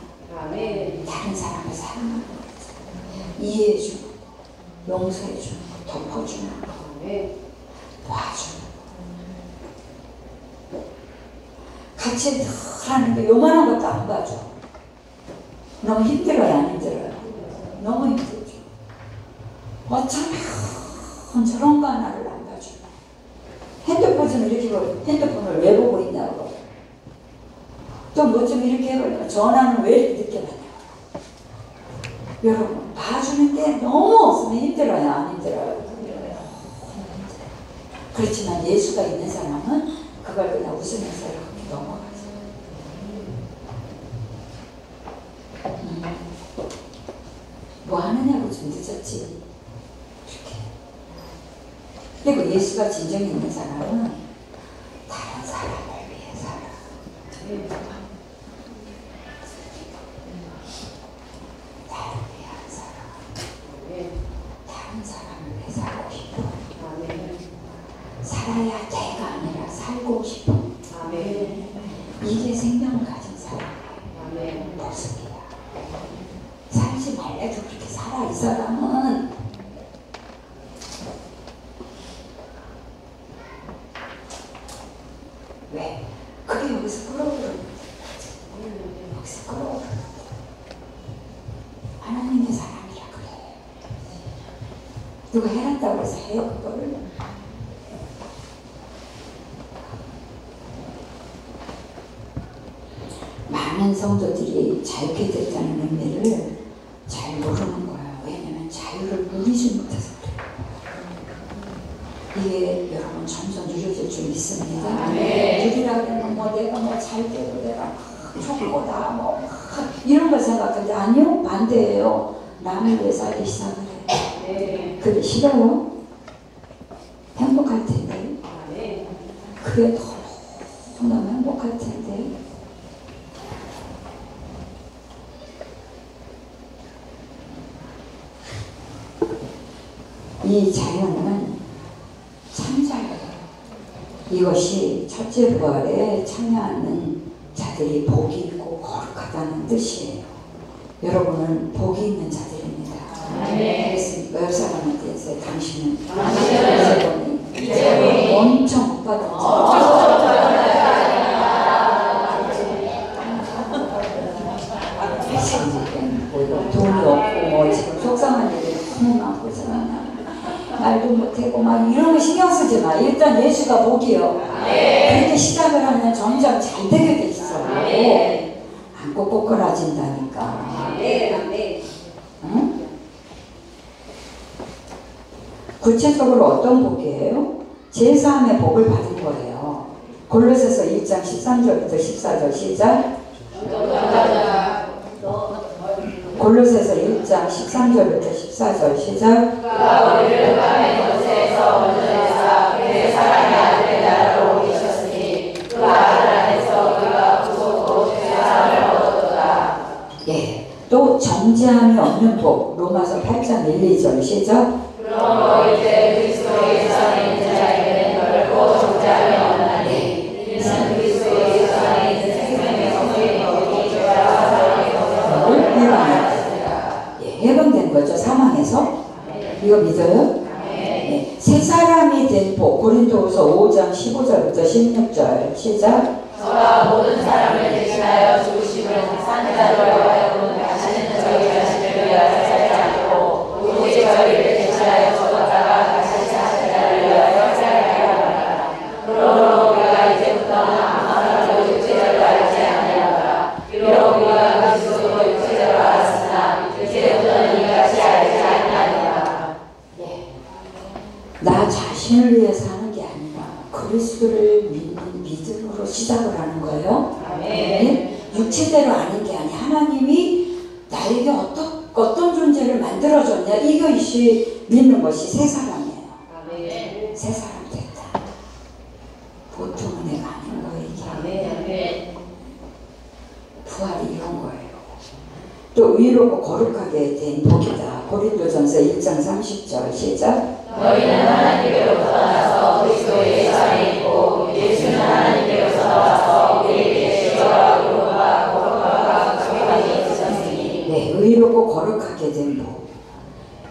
Speaker 1: 다른 사람을 사랑하는 거죠. 이해해주는 거, 용서해주는 거, 덮어주는 거, 도와주는 거. 같이 늘 하는데 요만한 것도 안 봐줘. 너무 힘들어요, 안 힘들어요? 너무 힘들죠. 어쩌면 저런 거 하나를 안 봐줘. 핸드폰 좀 이렇게 보고 핸드폰을 왜 보고 있냐고. 또 뭐 좀 이렇게 해보니까 전화는 왜 이렇게 늦게 받냐고. 여러분 봐주는 게 너무 없으면 힘들어요, 안 힘들어요? 그렇지만 예수가 있는 사람은 그걸 그냥 웃으면서 이렇게 넘어가죠. 뭐 하느냐고 좀 늦었지. 그리고 예수가 진정히 있는 사람은 다른 사람을 위해 살아. 나를 위해 안 살아. 다른 사람을 위해 살고 싶어. 살아야 돼가 아니라 살고 싶어. 이게 생명을 가진 사람의 모습이야. 살지 말래도 그렇게 살아 이 사람은. 왜? 그게 여기서 끌어오르는 거지. 여기서 끌어오르는 거지. 하나님의 사람이라 그래. 누가 해놨다고 해서 해요 그거를. 많은 성도들이 자유케 됐다는 의미를 잘 모르는 거야. 왜냐면 자유를 누리지 못해서 그래. 이게 여러분 점점 누려질 줄 믿습니다. 누리라 그러면 뭐 내가 뭐 잘 되고 내가 좋고다 뭐 이런 걸 생각하는데 아니요, 반대예요. 남을 위해 살기 시작을 해. 그게 싫어요? 행복할 텐데. 그게 너무 행복할 텐데. 이 자유는 참 자유예요. 이것이 첫째 부활에 참여하는 자들이 복이 있고 거룩하다는 뜻이에요. 여러분은 복이 있는 자들입니다. 그렇습니까? 옆 사람한테 했어요. 당신은 이재범이 엄청 복 받은 자. 돈이 없고 뭐 지금 속상한 일이 너무 많고 말도 못하고 막 이런 거 신경 쓰지 마. 일단 예수가 복이요. 그렇게 시작을 하면 점점 잘 되게 돼 있어. 안 꼬꼬꼬라진다니까. 응? 구체적으로 어떤 복이에요? 제사함의 복을 받은 거예요. 골로새서 1장 13절부터 14절 시작. 골로새서 1장 13절부터 14절 시작.
Speaker 2: 그가 우리를 흑암의 권세에서 건져내사 그의 사랑의 아들의 나라로 옮기셨으니 그 아들 안에서 우리가 구속으로 죄사함을 얻었도다.
Speaker 1: 예. 또 정죄함이 없는 복 로마서 8장 1, 2절 시작.
Speaker 2: 그러므로 이제 그리스도 예수 안에 있는 자에게는 결코 정죄함이 없나니 이는 그리스도 예수 안에 있는 생명의 성령이 거기 죄와 사망의 권세에서
Speaker 1: 해방된 거죠. 사망에서. 이거 믿어요? 네. 새 사람이 된 복 고린도후서 5장 15절부터 16절 시작.
Speaker 2: 저가 모든 사람을 대신하여 죽으심을 산 자로 하여금 다시는 저희 자신을 위하여 살지 않고 오직 저희를 대신하여 죽었다가 다시 사신 자를 위하여 살게 하라. 그러므로 우리가 이제부터는 아무나도 육체대로 알지 아니하노라. 비록 우리가 그리스도로 육체대로 알았으나 이제부터는 이같이 알지 아니하노라.
Speaker 1: 나 자신을 위해 사는 게 아니라 그리스도를 믿는 믿음으로 시작을 하는 거예요. 네? 육체대로 아는 게 아니라 하나님이 나에게 어떤 존재를 만들어줬냐 이것이 믿는 것이 새 사람이에요. 새 사람 됐다. 보통 은혜가 아닌 거예요. 이게. 부활이 이런 거예요. 또 의롭고 거룩하게 된 복이다. 고린도전서 1장 30절 시작.
Speaker 2: 너희는 하나님께로부터 나서 그리스도 예수 안에 있고 예수는 하나님께로서 나와서 우리에게 지혜와 의로움과 거룩함과 정함이 있으셨으니.
Speaker 1: 네, 의롭고 거룩하게 된 복.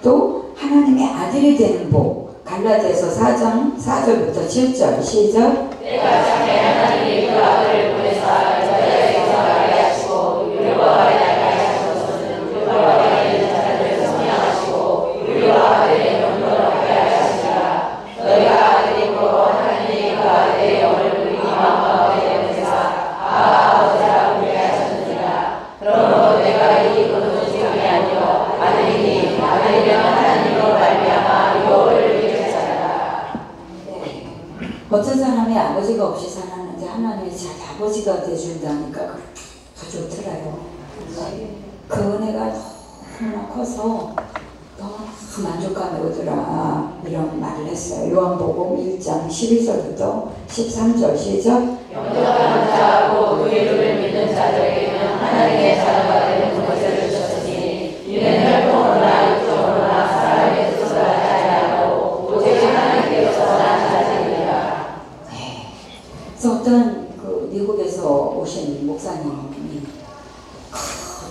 Speaker 1: 또 하나님의 아들이 되는 복. 갈라디아서 4장 4절부터 7절 시작.
Speaker 2: 때가 차게 하나님이 그 아들을 보내사 여자에게서 나게 하시고 율과 아이를 하시고서는 율과 아이에 있는 자들을 성량하시고 율과 아이의 영혼을 얻게 하시니라. 너희가 아들이고 하나님이 그 아들의 영을 우리 마음 가운데 보내사 아버지라 부르게 하셨느니라. 그러므로 내가 이 것은 지금이 아니요 아들이니 아들이면 하나님으로 말미암아 유업을 누리게 하시리라.
Speaker 1: 어떤 사람이 아버지가 없이 살았는데 하나님이 자기 아버지가 돼준다니까 더 좋더라요. 그 은혜가 너무나 커서 너무 만족감이 오더라 이런 말을 했어요. 요한복음 1장 12절부터 13절 시작.
Speaker 2: 영접하는 자하고 그 이름을 믿는 자들에게는 하나님의 자녀가 되는 것을 주셨으니 이는 혈통으로나 육정으로나 사람의 뜻으로 하지 아니하고 오직 하나님께로서 난 자들이니라.
Speaker 1: 그래서 어떤 그 미국에서 오신 목사님이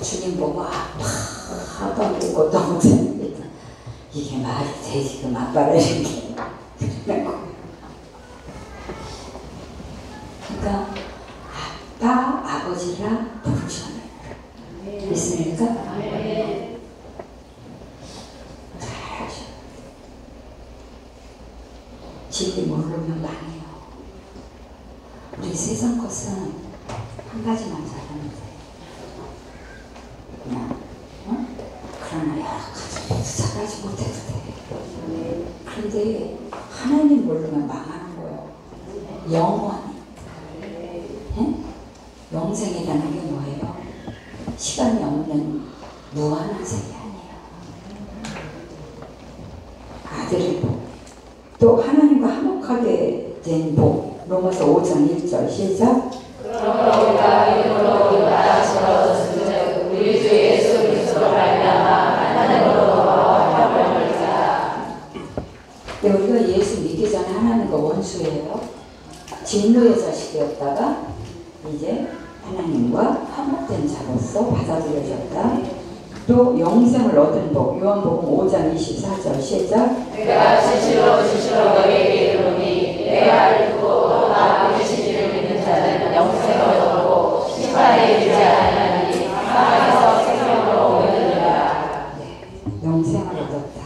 Speaker 1: 주님 보고 아빠 그리고 어떤 목사님이 이게 말이 돼 지금 아빠를 이렇게 그러니까 아빠 아버지라 부르셨네. 있습니까? 잘하셔. 진리 모르면 망해요. 우리 세상 것은 한 가지만 잘하면 돼. 그냥 그러나 여러 가지 잘하지 못해도 돼. 그런데 하나님 모르면 망하는 거예요. 영원히. 영생이라는 게 뭐예요? 시간이 없는 무한한 생이 아니에요. 아들의 복. 또 하나님과 화목하게 된 복. 로마서 5장 1절 시작.
Speaker 2: 그러므로 우리가 믿음으로 우리가 얻었은즉 우리 주 예수 그리스도로 말미암아 하나님으로부터 화평을 누리자.
Speaker 1: 우리가 예수 믿기 전에 하나님과 원수예요. 진노의 자식이었다가 이제 하나님과 화목된 자로서 받아들여졌다. 또 영생을 얻은 복. 요한복음 5장 24절 시작.
Speaker 2: 내가 진실로 너희에게 이르노니 내가 듣고 또 나 보내시기를 믿는 자는 영생을 얻고 심판에 이르지 아니하나니 사망에서 생명으로 옮겨지리라.
Speaker 1: 영생을 얻었다.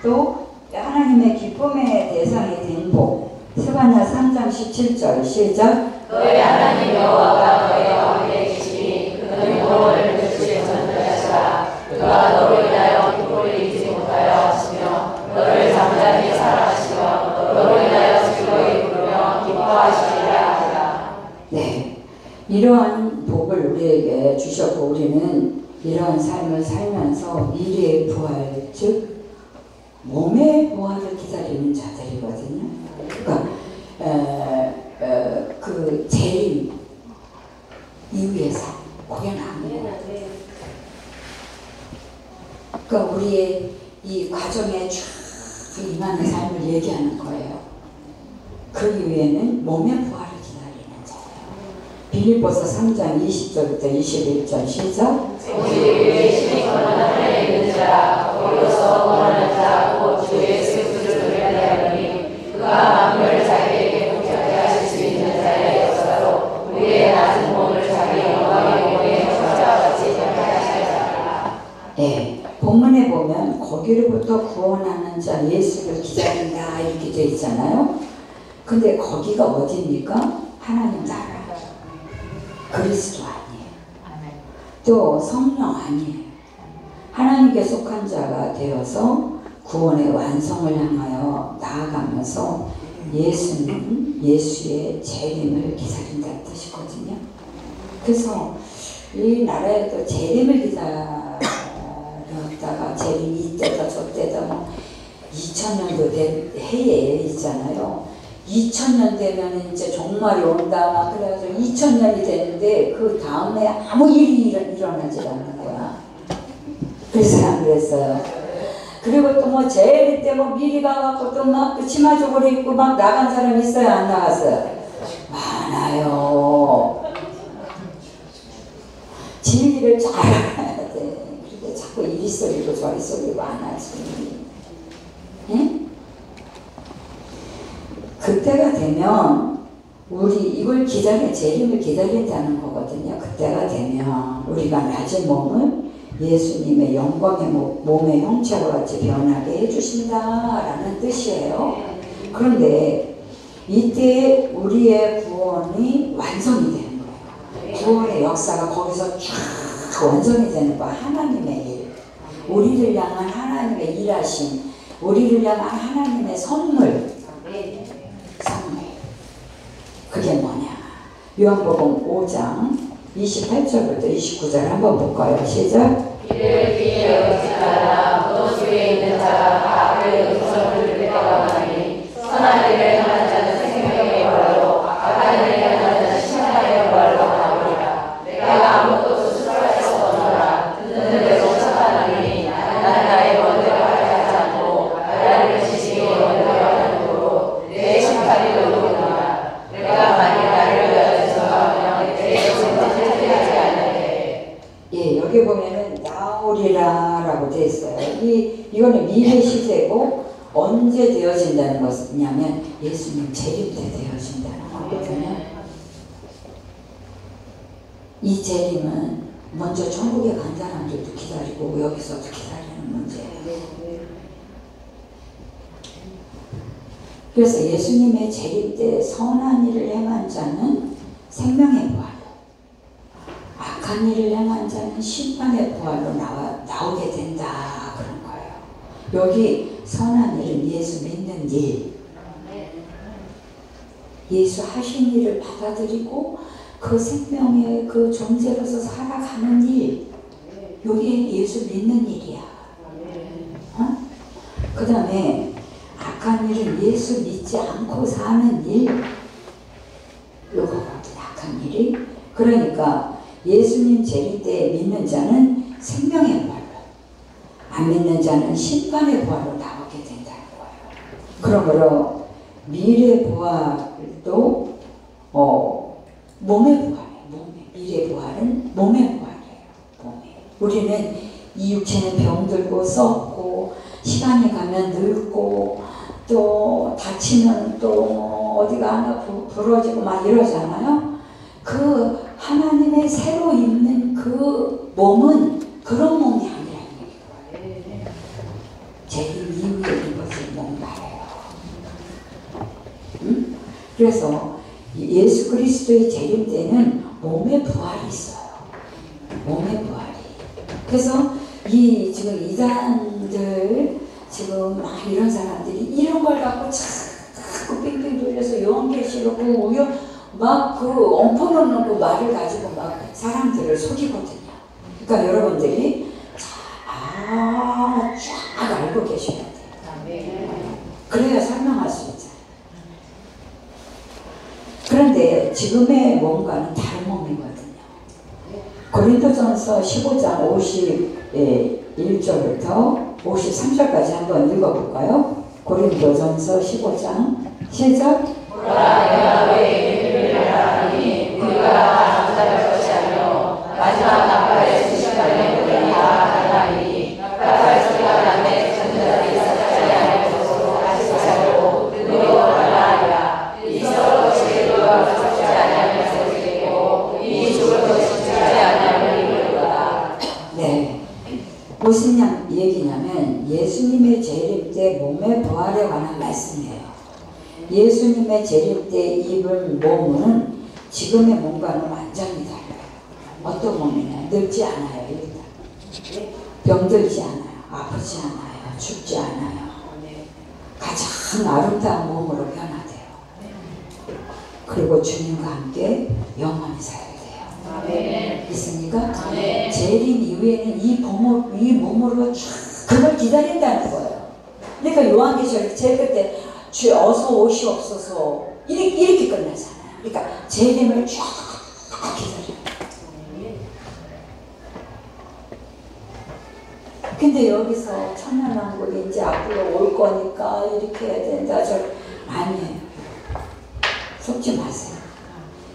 Speaker 1: 또 하나님의 기쁨의 대상이 된 복. 스바냐 3장 17절 시작.
Speaker 2: 너희 하나님 여호와가 너희와 함께 계시니 그는 영혼을 주실 전도하시라. 그가 너로 인하여 기쁨을 잊지 못하여 하시며 너를 잠잠히 사랑하시며 너로 인하여 즐거이 부르며 기뻐하시리라 하시라.
Speaker 1: 네, 이러한 복을 우리에게 주셨고 우리는 이런 삶을 살면서 미래의 부활, 즉 몸의 부활을 기다리는 자들이거든요. 그러니까 그 재림 이후에서 그게 나는 거예요. 그러니까 우리의 이 과정에 쫙 임하는 삶을 얘기하는 거예요. 그 이후에는 몸의 부활을 기다리는 자예요. 빌립보서 3장 20절부터 21절 시작.
Speaker 2: 오직 우리의 신이 거룩한 하나에 있는 자라 거기서 거룩한 자 곧 주 예수 그리스도를 대하노니 그가 만물을 자기에게 복잡하게 하실 수 있는 자의 역사로 우리의 낮은 몸을 자기 영광의 몸의 형상과 같이 변하게 하시리라.
Speaker 1: 네, 본문에 보면 거기로부터 구원하는 자 예수를 기다린다 이렇게 돼 있잖아요. 근데 거기가 어디입니까? 하나님 나라. 그리스도 아니에요. 또 성령 아니에요. 하나님께 속한 자가 되어서 구원의 완성을 향하여 나아가면서 예수는 예수의 재림을 기다린다는 뜻이거든요. 그래서 이 나라에도 재림을 기다렸다가 재림이 이때다 저때다 뭐 2000년도 된 해에 있잖아요. 2000년 되면 이제 종말이 온다 막 그래가지고 2000년이 됐는데 그 다음에 아무 일이 일어나지 않는 거야. 그래서 안 그랬어요. 그리고 또 뭐 재림 때 뭐 미리 가갖고 또 막 치마족을 입고 막 나간 사람 있어요? 안 나갔어요? 많아요. 진리를 잘 알아야 돼. 그런데 자꾸 이리 쏘리고 저리 쏘리고 안 하지. 응? 그때가 되면 우리 이걸 재림을 기다린다는 거거든요. 그때가 되면 우리가 낮은 몸을 예수님의 영광의 몸의 형체와 같이 변하게 해주신다라는 뜻이에요. 그런데 이때 우리의 구원이 완성이 되는 거예요. 구원의 역사가 거기서 쫙 완성이 되는 거야. 하나님의 일, 우리를 향한 하나님의 일하심, 우리를 향한 하나님의 선물. 그게 뭐냐? 요한복음 5장 28절부터 29절 한번 볼까요? 시작.
Speaker 2: 이를 귀히 여기지 말라. 또 주위에 있는 자가 악을 음성을 들을 때가 많으니 선한 일을 행하는 자는 생명의 부활로 악한 일을 행하는 자는 심판의 부활로 나오리라. 내가 아무것도 스스로 수 없노라. 듣는 대로 착하노니 나는 나의 원대로 하지 않고 나를 지식의 원대로 하는 도로 내 심판이 도로구나. 내가 만일 나를 위하여 생각하면 내 심판을 틀리지 않으리.
Speaker 1: 예, 여기 보면은 나오리라라고 되어 있어요. 이거는 미래 시제고 언제 되어진다는 것이냐면 예수님 재림 때 되어진다는 거거든요. 이 재림은 먼저 천국에 간 사람들도 기다리고 여기서도 기다리는 문제예요. 그래서 예수님의 재림 때 선한 일을 행한 자는 생명의 부활, 악한 일을 행한 자는 심판의 부활로 나오게 된다 그런 거예요. 여기 선한 일은 예수 믿는 일, 예수 하신 일을 받아들이고 그 생명의 그 존재로서 살아가는 일, 여기 예수 믿는 일이야. 그 다음에 악한 일은 예수 믿지 않고 사는 일, 요거거든 악한 일이. 그러니까 예수님 재림 때 믿는 자는 생명의 부활로, 안 믿는 자는 심판의 부활로 나오게 된다는 거예요. 그러므로 미래 부활도 몸의 부활이에요. 미래 부활은 몸의 부활이에요. 몸에. 우리는 이 육체는 병들고 썩고 시간이 가면 늙고 또 다치면 또 어디가 하나 부러지고 막 이러잖아요. 그 하나님의 새로 입는 그 몸은 그런 몸이 아니라는 얘기예요. 재림 이후에 입어진 몸 말이에요. 응? 그래서 예수 그리스도의 재림 때는 몸의 부활이 있어요. 몸의 부활이. 그래서 지금 이단들 지금 막 이런 사람들이 이런 걸 갖고 자꾸 빙빙 돌려서 요한계시록 막 그 엉터놓는 그 말을 가지고 막 사람들을 속이거든요. 그러니까 여러분들이 쫙 알고 계셔야 돼요. 그래야 설명할 수 있잖아요. 그런데 지금의 몸과는 다른 몸이거든요. 고린도전서 15장 51절부터 53절까지 한번 읽어볼까요? 고린도전서 15장 시작.
Speaker 2: 내가 왜 이를 하니 우리가 감사할 것이 아니요 마지막 나팔의 순식간에 우리가 하나니 나팔 소리가 나매 전자들이 삭자리 안에 것으로 아직 자고 눈으로 말하리라. 이 서로 것이 누가 죽지 아니하면서 죽겠고 이 죽을 것이 죽지 아니하면 이르리로다.
Speaker 1: 네, 무슨 얘기냐면 예수님의 재림 때 몸의 부활에 관한 말씀이에요. 예수님의 재림 때 입은 몸은 지금의 몸과는 완전히 달라요. 어떤 몸이냐? 늙지 않아요. 일단 병들지 않아요. 아프지 않아요. 죽지 않아요. 가장 아름다운 몸으로 변화돼요. 그리고 주님과 함께 영원히 살게 돼요.
Speaker 2: 아멘.
Speaker 1: 있습니까?
Speaker 2: 아멘.
Speaker 1: 재림 이후에는 이 몸으로 쫙 그걸 기다린다는 거예요. 그러니까 요한계시록 제일 끝에 주 어서 오시옵소서 이렇게 끝나잖아요. 그러니까 재림을 쫙 기다려요. 근데 여기서 천년왕국이 이제 앞으로 올 거니까 이렇게 해야 된다. 아니에요. 속지 마세요.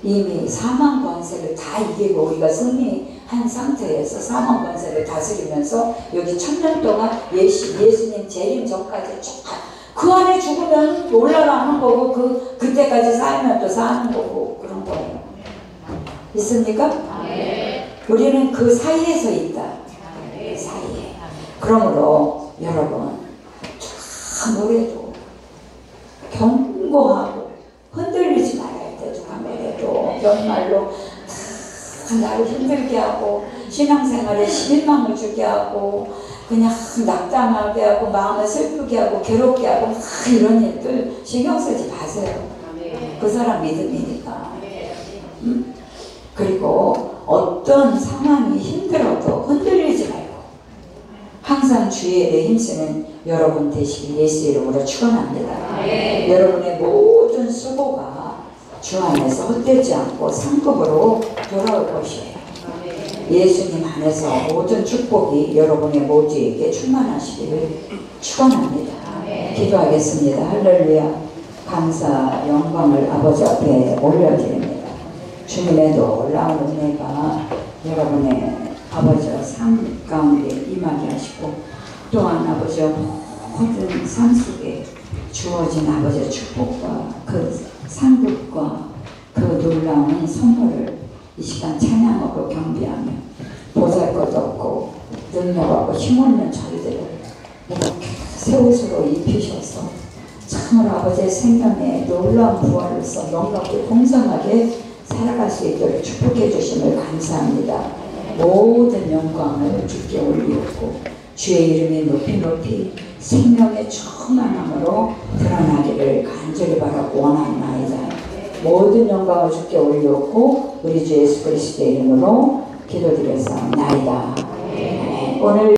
Speaker 1: 이미 사망 권세를 다 이기고 우리가 승리한 상태에서 사망 권세를 다스리면서 여기 1000년 동안 예수님 재림 전까지 쫙 그 안에 죽으면 올라가는 거고 그때까지 살면 또 사는 거고 그런 거예요. 있습니까?
Speaker 2: 네.
Speaker 1: 우리는 그 사이에서 있다. 그 사이에. 그러므로 여러분 참 노래도 견고하고 흔들리지 말아야 돼. 누가 뭐래도 정말로 나를 힘들게 하고 신앙생활에 실망을 주게 하고 그냥 낙담하게 하고 마음을 슬프게 하고 괴롭게 하고 이런 일들 신경 쓰지 마세요. 그 사람 믿음이니까. 그리고 어떤 상황이 힘들어도 흔들리지 말고 항상 주의 일에 힘쓰는 여러분 되시길 예수 이름으로 축원합니다. 여러분의 모든 수고가 주 안에서 헛되지 않고 상급으로 돌아올 것이에요. 예수님 안에서 모든 축복이 여러분의 모두에게 충만하시기를 축원합니다. 기도하겠습니다. 할렐루야. 감사 영광을 아버지 앞에 올려드립니다. 주님의 놀라운 은혜가 여러분의 아버지와 삶 가운데 임하게 하시고 또한 아버지와 모든 삶 속에 주어진 아버지의 축복과 그 상급과 그 놀라운 선물을 이 시간 찬양하고 경배하며 보잘것없고 능력하고 힘없는 저희들을 이렇게 새 옷으로 입히셔서 참으로 아버지의 생명에 놀라운 부활로서 영광을 풍성하게 살아갈 수 있도록 축복해 주심을 감사합니다. 모든 영광을 주께 올리었고 주의 이름이 높이 생명의 충만함으로 드러나기를 간절히 바라고 원하나이다. 모든 영광을 주께 올렸고 우리 주 예수 그리스도의 이름으로 기도드렸사옵나이다. 오늘